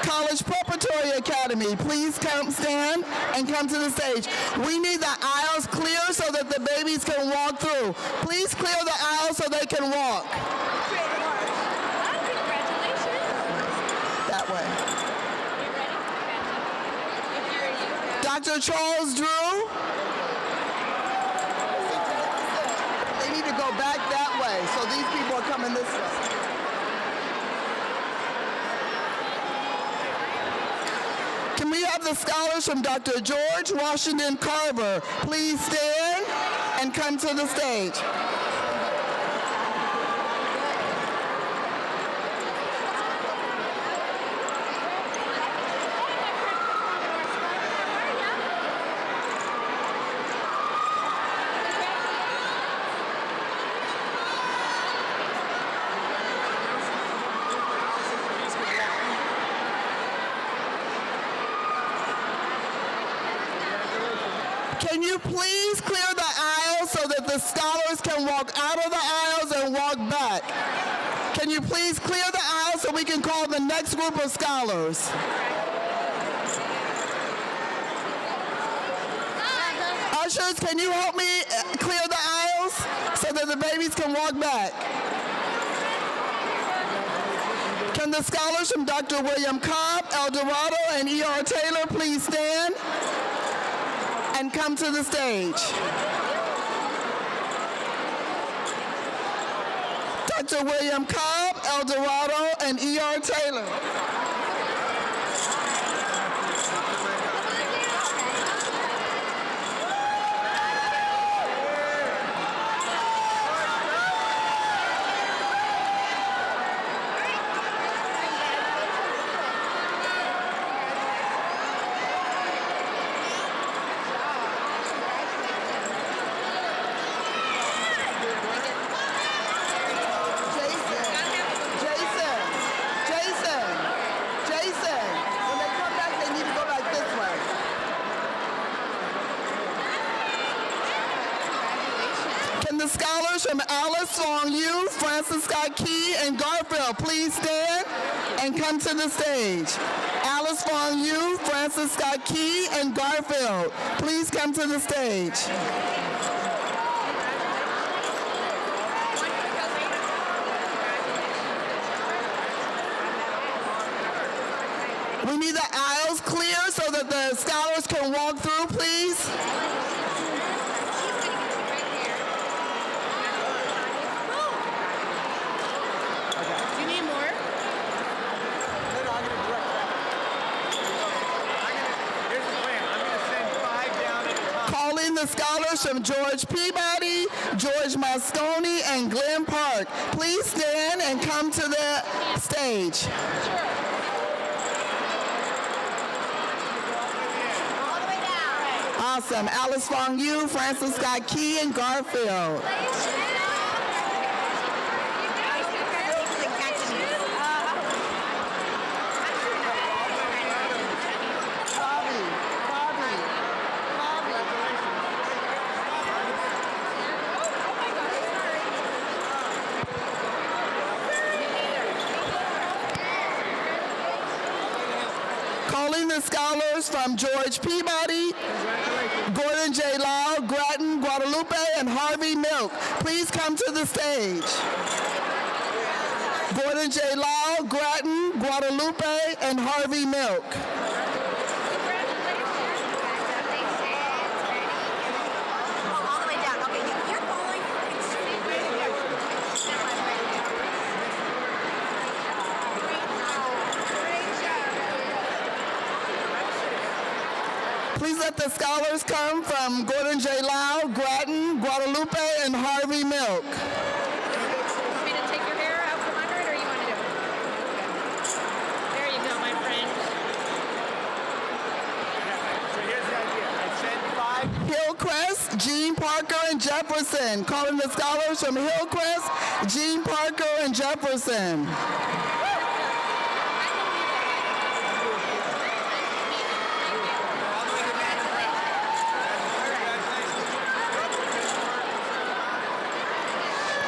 College Preparatory Academy, please come stand and come to the stage. We need the aisles clear so that the babies can walk through. Please clear the aisles so they can walk. That way. Dr. Charles Drew. They need to go back that way, so these people are coming this way. Can we have the scholars from Dr. George Washington Carver please stand and come to the stage? Can you please clear the aisles so that the scholars can walk out of the aisles and walk back? Can you please clear the aisles so we can call the next group of scholars? Ushers, can you help me clear the aisles so that the babies can walk back? Can the scholars from Dr. William Cobb, El Dorado, and E.R. Taylor please stand and come to the stage? Dr. William Cobb, El Dorado, and E.R. Taylor. Jason, when they come back, they need to go back this way. Can the scholars from Alice Long U, Francis Scott Key, and Garfield please stand and come to the stage? Alice Long U, Francis Scott Key, and Garfield, please come to the stage. We need the aisles clear so that the scholars can walk through, please.
Do you need more?
Here's the plan. I'm going to send 5 down at a time.
Call in the scholars from George Peabody, George Moscone, and Glenn Park. Please stand and come to the stage. Awesome. Alice Fong Yu, Francis Scott Key, and Garfield. Calling the scholars from George Peabody, Gordon J. Lau, Grattan, Guadalupe, and Harvey Milk. Please come to the stage. Gordon J. Lau, Grattan, Guadalupe, and Harvey Milk.
All the way down. Okay, you're falling.
Please let the scholars come from Gordon J. Lau, Grattan, Guadalupe, and Harvey Milk.
Want me to take your hair out from under it, or you want to do it? There you go, my friend.
So here's the idea. I said 5.
Hillcrest, Gene Parker, and Jefferson. Calling the scholars from Hillcrest, Gene Parker, and Jefferson.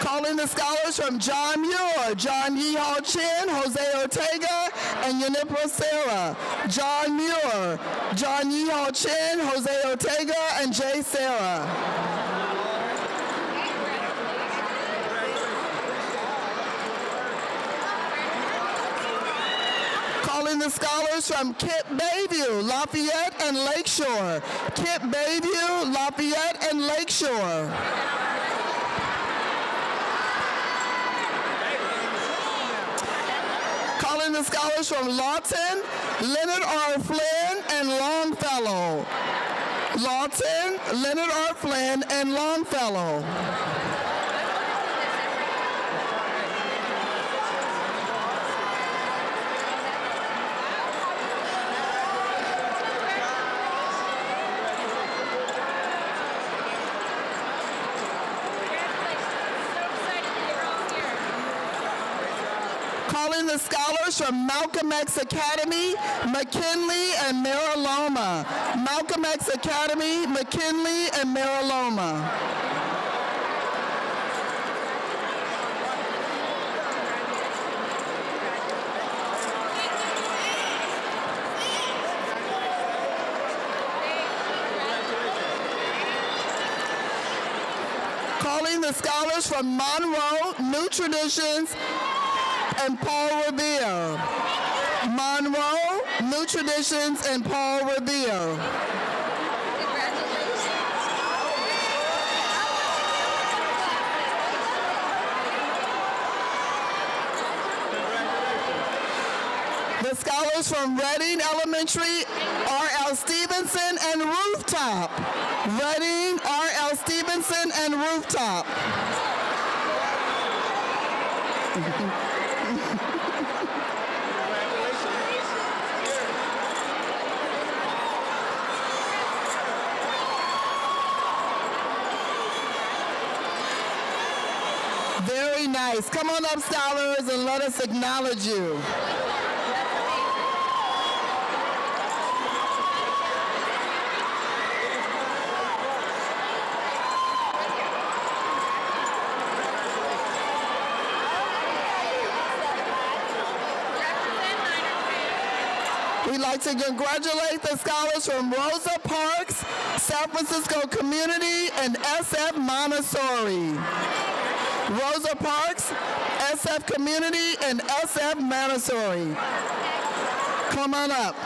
Calling the scholars from John Muir, John Yeehall Chin, Jose Ortega, and Yunipro Sarah. John Muir, John Yeehall Chin, Jose Ortega, and Jay Sarah. Calling the scholars from Kip Bayview, Lafayette, and Lakeshore. Kip Bayview, Lafayette, and Lakeshore. Calling the scholars from Lawton, Leonard R. Flynn, and Longfellow. Lawton, Leonard R. Flynn, and Longfellow. Calling the scholars from Malcolm X Academy, McKinley, and Mariloma. Malcolm X Academy, McKinley, and Mariloma. Calling the scholars from Monroe, New Traditions, and Paul Revere. Monroe, New Traditions, and Paul Revere. The scholars from Reading Elementary, R.L. Stevenson, and Rooftop. Reading, R.L. Stevenson, and Rooftop. Very nice. Come on up, scholars, and let us acknowledge you. We'd like to congratulate the scholars from Rosa Parks, San Francisco Community, and SF Montessori. Rosa Parks, SF Community, and SF Montessori. Come on up.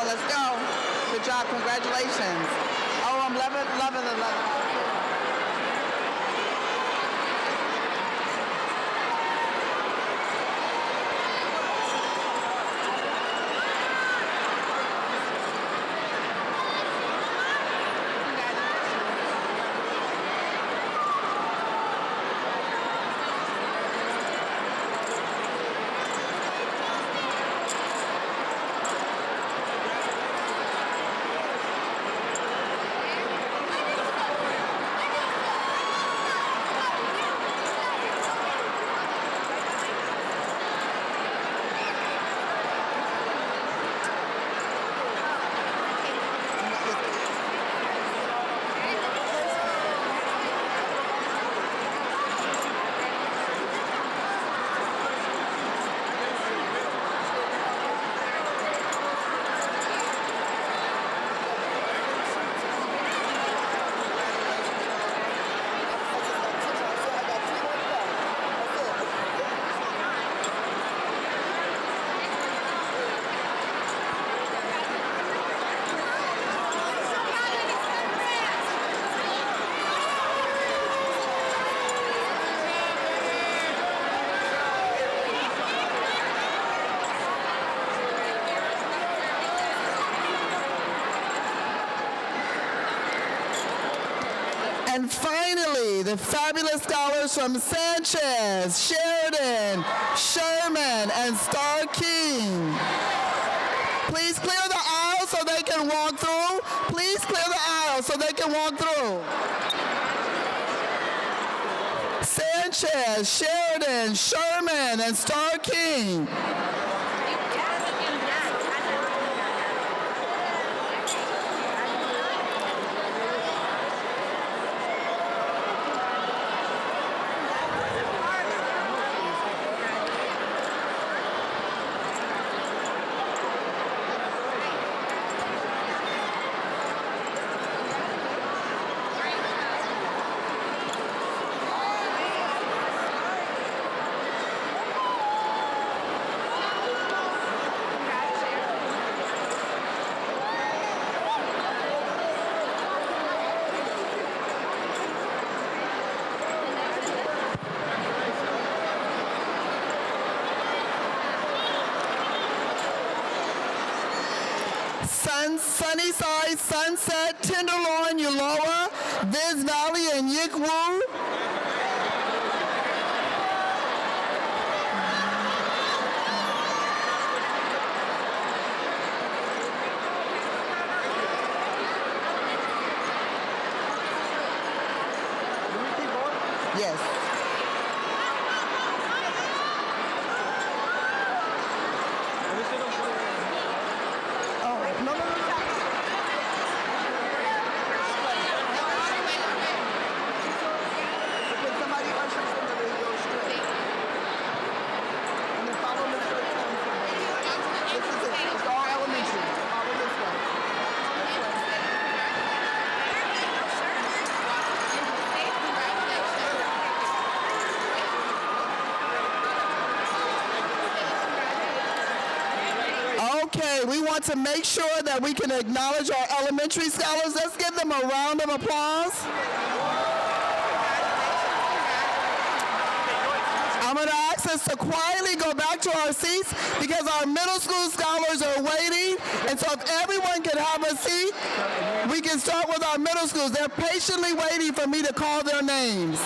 let's go. Good job, congratulations. Oh, I'm loving the. And finally, the fabulous scholars from Sanchez, Sheridan, Sherman, and Starr King. Please clear the aisle so they can walk through. Please clear the aisle so they can walk through. Sanchez, Sheridan, Sherman, and Starr King. Sunnyside, Sunset, Tenderloin, Ulloa, Viz Valley, and Yickwu. Yes. Okay, we want to make sure that we can acknowledge our elementary scholars. Let's give them a round of applause. I'm going to ask us to quietly go back to our seats because our middle school scholars are waiting. And so if everyone can have a seat, we can start with our middle schools. They're patiently waiting for me to call their names.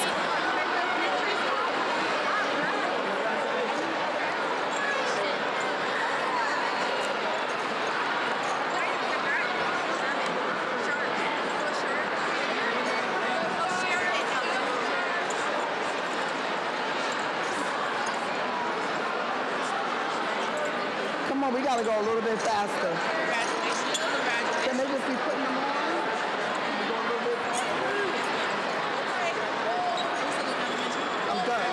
Come on, we gotta go a little bit faster. Can they just be putting them on? Can we go a little bit faster? I'm done.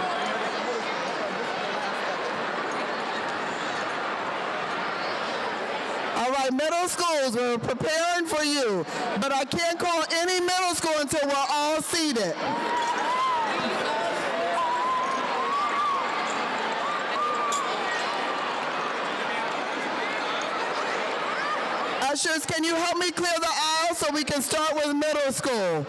All right, middle schools, we're preparing for you, but I can't call any middle school until we're all seated. Ushers, can you help me clear the aisle so we can start with middle school?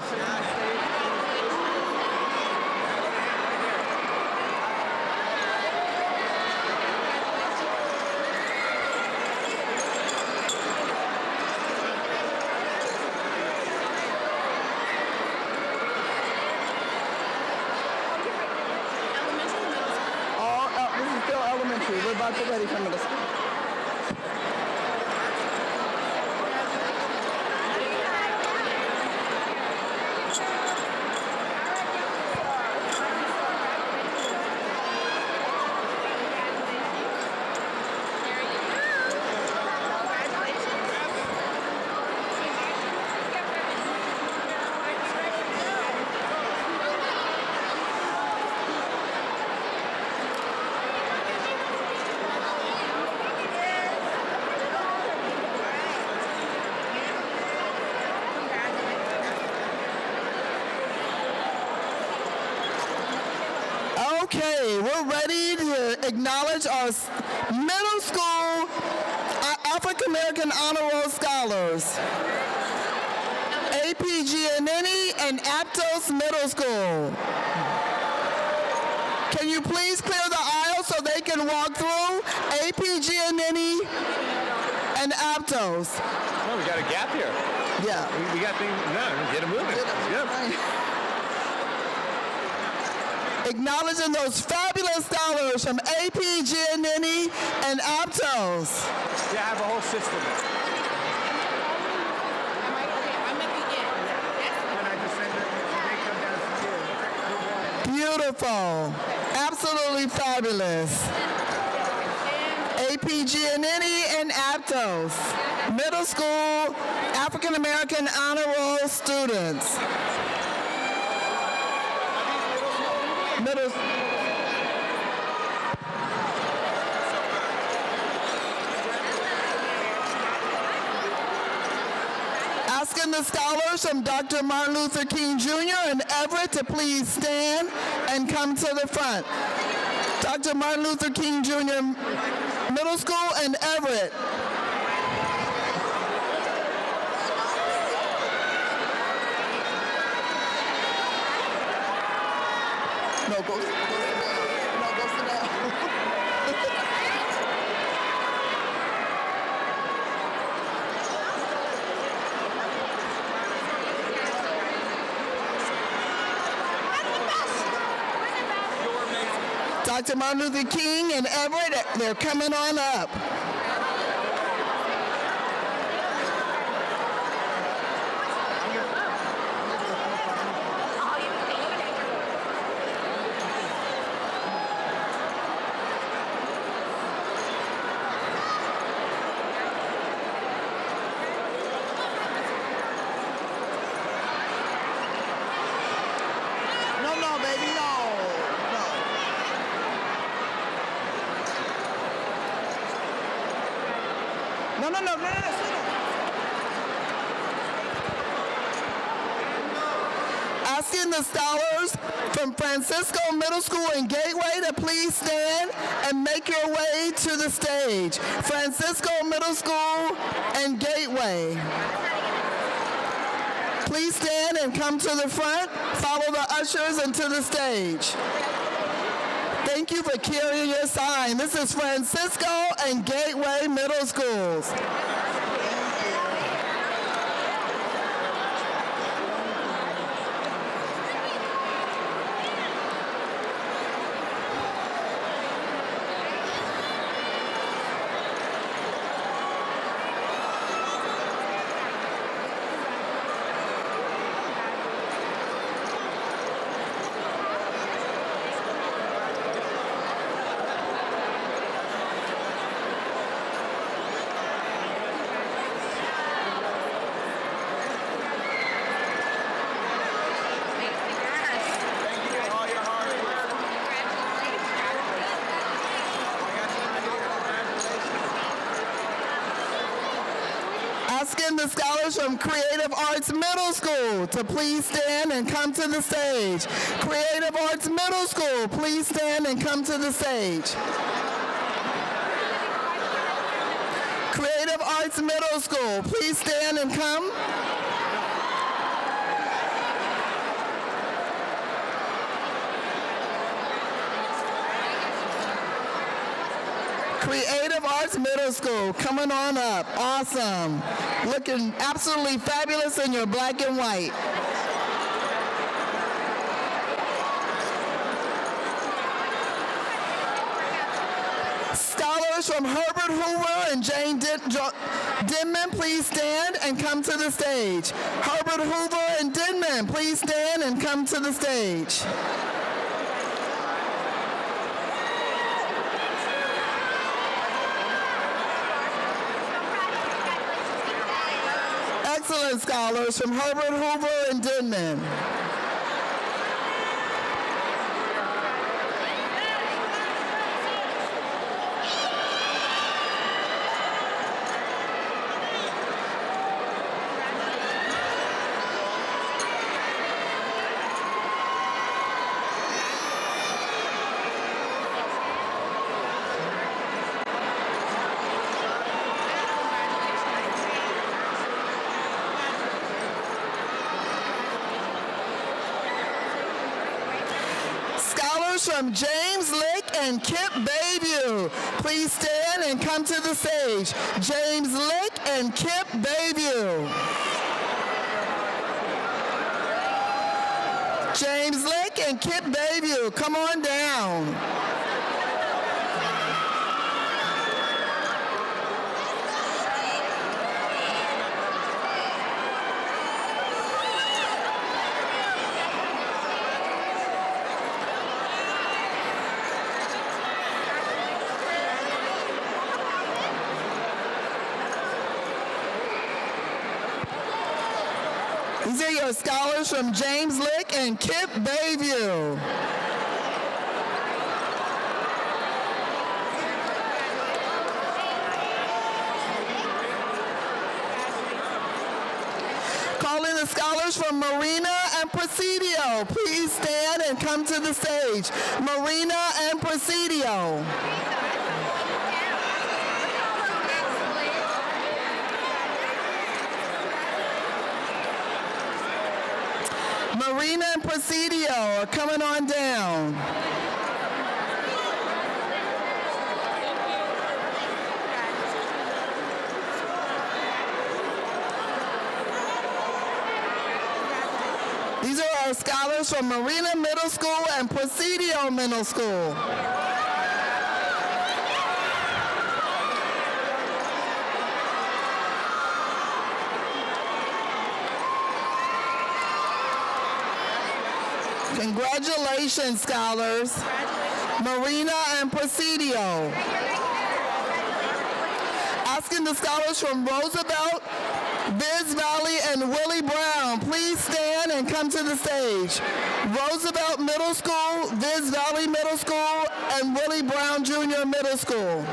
This is still elementary. We're about to get ready for middle school. Okay, we're ready to acknowledge our middle school African American Honor Roll scholars. AP Giannini and Aptos Middle School. Can you please clear the aisle so they can walk through? AP Giannini and Aptos.
Oh, we got a gap here.
Yeah.
We got things. No, get them moving. Yep.
Acknowledging those fabulous scholars from AP Giannini and Aptos.
Yeah, I have a whole system.
Beautiful. Absolutely fabulous. AP Giannini and Aptos. Middle school African American Honor Roll students. Middle. Asking the scholars from Dr. Martin Luther King Jr. and Everett to please stand and come to the front. Dr. Martin Luther King Jr. Middle School and Everett. No, go sit down. No, go sit down. Dr. Martin Luther King and Everett, they're coming on up. No, baby, no. No, sit down. Asking the scholars from Francisco Middle School and Gateway to please stand and make your way to the stage. Francisco Middle School and Gateway. Please stand and come to the front. Follow the ushers and to the stage. Thank you for carrying your sign. This is Francisco and Gateway Middle Schools. Asking the scholars from Creative Arts Middle School to please stand and come to the stage. Creative Arts Middle School, please stand and come to the stage. Creative Arts Middle School, please stand and come. Creative Arts Middle School, coming on up. Awesome. Looking absolutely fabulous in your black and white. Scholars from Herbert Hoover and Jane Denman, please stand and come to the stage. Herbert Hoover and Denman, please stand and come to the stage. Excellent scholars from Herbert Hoover and Denman. From James Lick and Kip Bayview, please stand and come to the stage. James Lick and Kip Bayview. James Lick and Kip Bayview, come on down. These are your scholars from James Lick and Kip Bayview. Calling the scholars from Marina and Presidio. Please stand and come to the stage. Marina and Presidio. Marina and Presidio are coming on down. These are our scholars from Marina Middle School and Presidio Middle School. Congratulations, scholars. Marina and Presidio. Asking the scholars from Roosevelt, Viz Valley, and Willie Brown, please stand and come to the stage. Roosevelt Middle School, Viz Valley Middle School, and Willie Brown Jr. Middle School.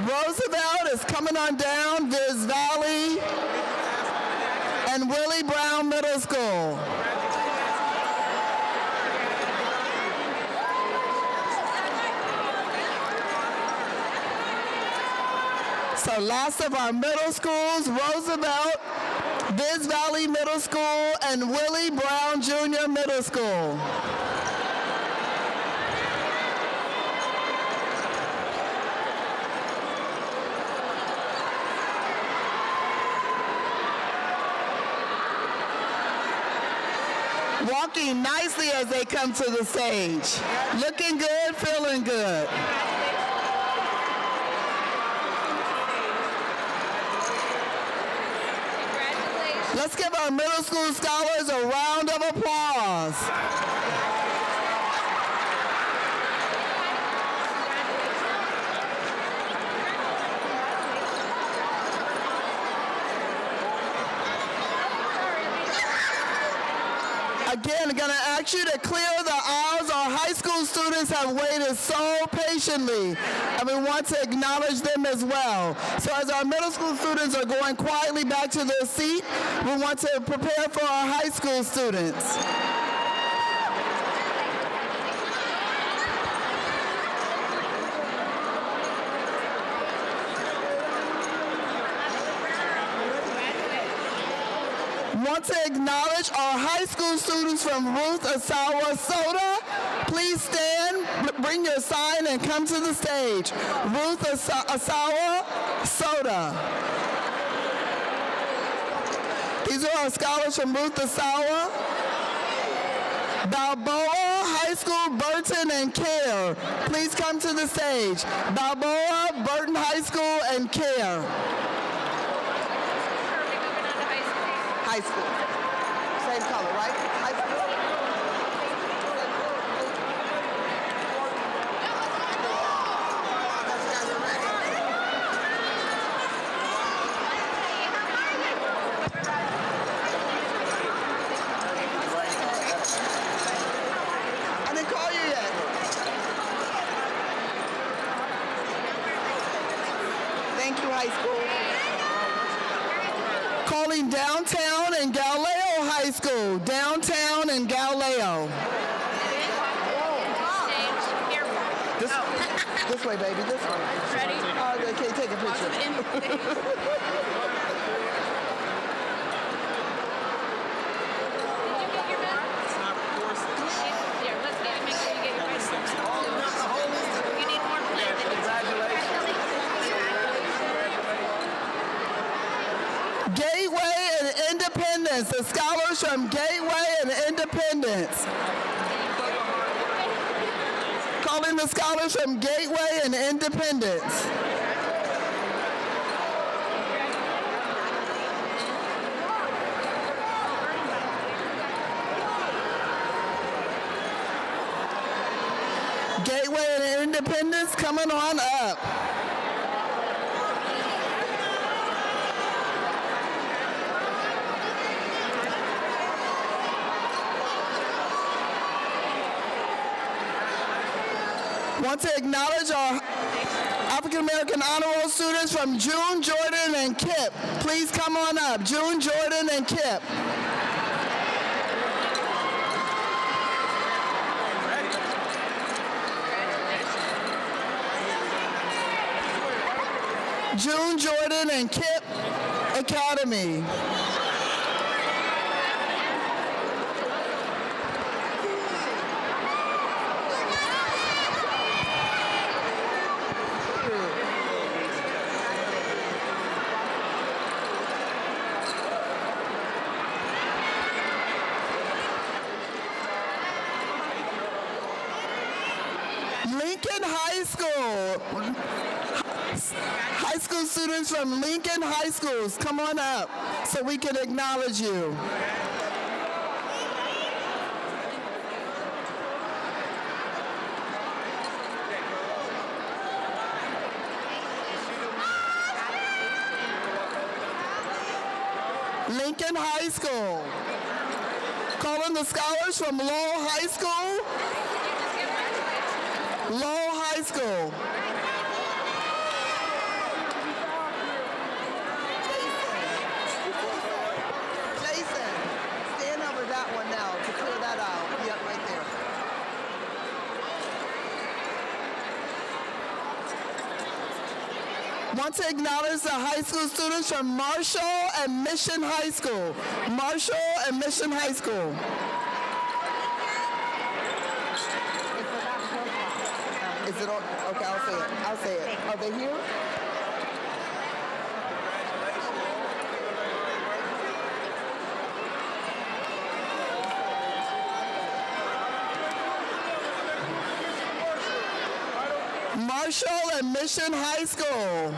Roosevelt is coming on down, Viz Valley and Willie Brown Middle School. So last of our middle schools, Roosevelt, Viz Valley Middle School, and Willie Brown Jr. Middle School. Walking nicely as they come to the stage. Looking good, feeling good. Let's give our middle school scholars a round of applause. Again, I'm going to ask you to clear the aisles. Our high school students have waited so patiently, and we want to acknowledge them as well. So as our middle school students are going quietly back to their seat, we want to prepare for our high school students. Want to acknowledge our high school students from Ruth Asawa Soda. Please stand, bring your sign, and come to the stage. Ruth Asawa Soda. These are our scholars from Ruth Asawa. Balboa High School, Burton, and Care. Please come to the stage. Balboa, Burton High School, and Care. High school. Same color, right? High school. I didn't call you yet. Thank you, high school. Calling Downtown and Galileo High School. Downtown and Galileo. This way, baby, this way.
Ready?
Okay, take a picture.
Here, let's get it. Make sure you get your right step. You need more plans.
Gateway and Independence. The scholars from Gateway and Independence. Calling the scholars from Gateway and Independence. Gateway and Independence coming on up. Want to acknowledge our African American Honor Roll students from June, Jordan, and Kip. Please come on up. June, Jordan, and Kip. June, Jordan, and Kip Academy. Lincoln High School. High school students from Lincoln High Schools, come on up so we can acknowledge you. Lincoln High School. Calling the scholars from Lowell High School. Lowell High School. Jason, stand over that one now to clear that out. Yep, right there. Want to acknowledge the high school students from Marshall and Mission High School. Marshall and Mission High School. Is it on? Okay, I'll say it. I'll say it. Are they here? Marshall and Mission High School.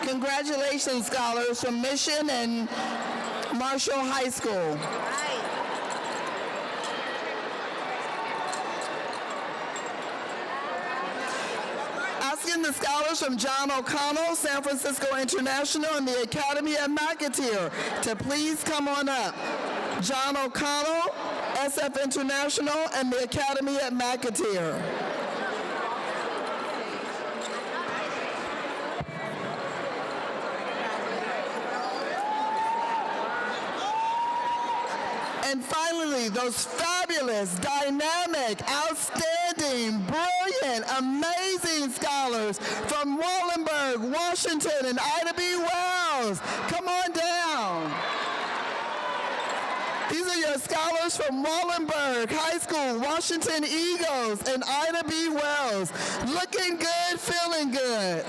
Congratulations, scholars from Mission and Marshall High School. Greeting the scholars from John O'Connell, San Francisco International, and the Academy at McAteer to please come on up. John O'Connell, SF International, and the Academy at McAteer. And finally, those fabulous, dynamic, outstanding, brilliant, amazing scholars from Wallenberg, Washington, and Ida B. Wells. Come on down. These are your scholars from Wallenberg High School, Washington Eagles, and Ida B. Wells. Looking good, feeling good.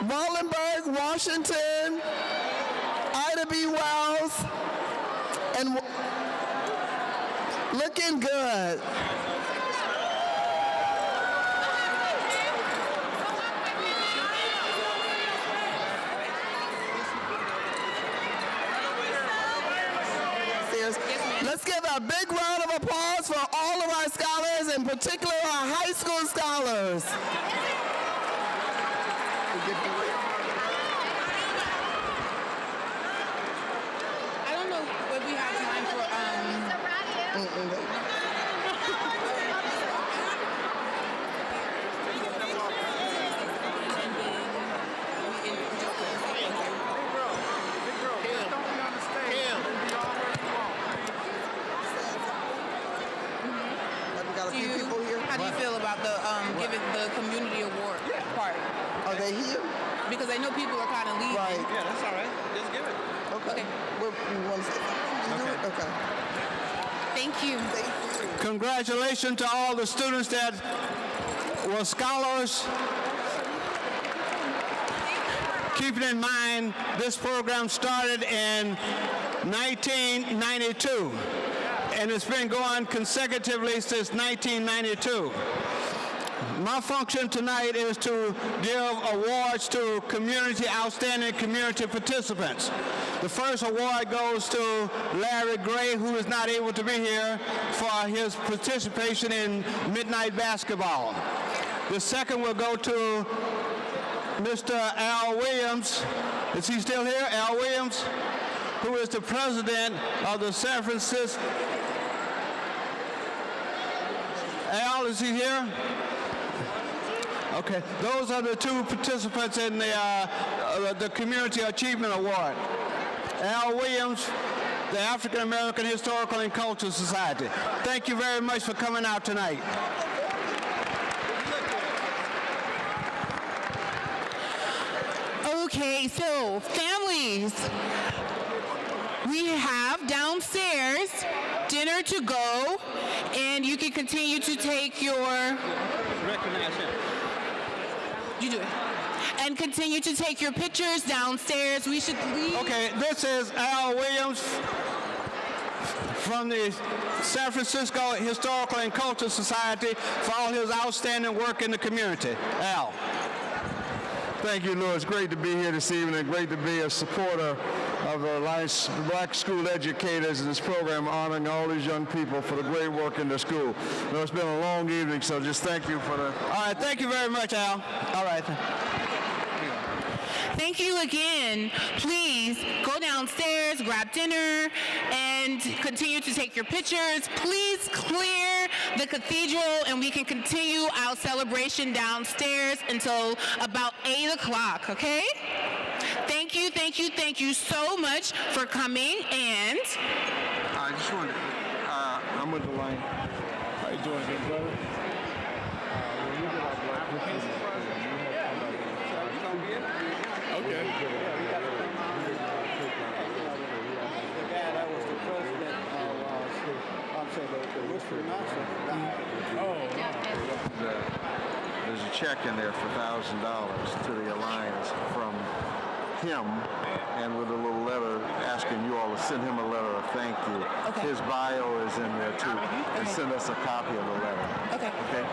Wallenberg, Washington, Ida B. Wells, and looking good. Let's give a big round of applause for all of our scholars, in particular our high school scholars.
I don't know if we have time for how do you feel about the giving the community award part?
Are they here?
Because I know people are kind of leaving.
Right.
Yeah, that's all right. Just give it.
Okay. You want to say something? You do it? Okay.
Thank you.
Congratulations to all the students that were scholars. Keeping in mind, this program started in 1992, and it's been going consecutively since 1992. My function tonight is to give awards to outstanding community participants. The first award goes to Larry Gray, who is not able to be here, for his participation in midnight basketball. The second will go to Mr. Al Williams. Is he still here? Al Williams, who is the president of the San Francisco. Al, is he here? Okay, those are the two participants in the Community Achievement Award. Al Williams, the African American Historical and Cultural Society. Thank you very much for coming out tonight.
Okay, so families, we have downstairs dinner to go, and you can continue to take your...
Recognize him.
You do it. And continue to take your pictures downstairs. We should leave.
Okay, this is Al Williams from the San Francisco Historical and Cultural Society for all his outstanding work in the community. Al.
Thank you, Louis. Great to be here this evening and great to be a supporter of the Alliance Black School Educators in this program, honoring all these young people for the great work in the school. You know, it's been a long evening, so just thank you for the...
All right, thank you very much, Al. All right.
Thank you again. Please go downstairs, grab dinner, and continue to take your pictures. Please clear the cathedral, and we can continue our celebration downstairs until about 8 o'clock, okay? Thank you, thank you, thank you so much for coming, and...
I just wanted... I'm with the line. How you doing, big brother?
Okay.
The guy that was the president of, the Worcester National.
There's a check in there for $1,000 to the Alliance from him, and with a little letter asking you all to send him a letter of thank you.
Okay.
His bio is in there too, and send us a copy of the letter.
Okay.
Okay?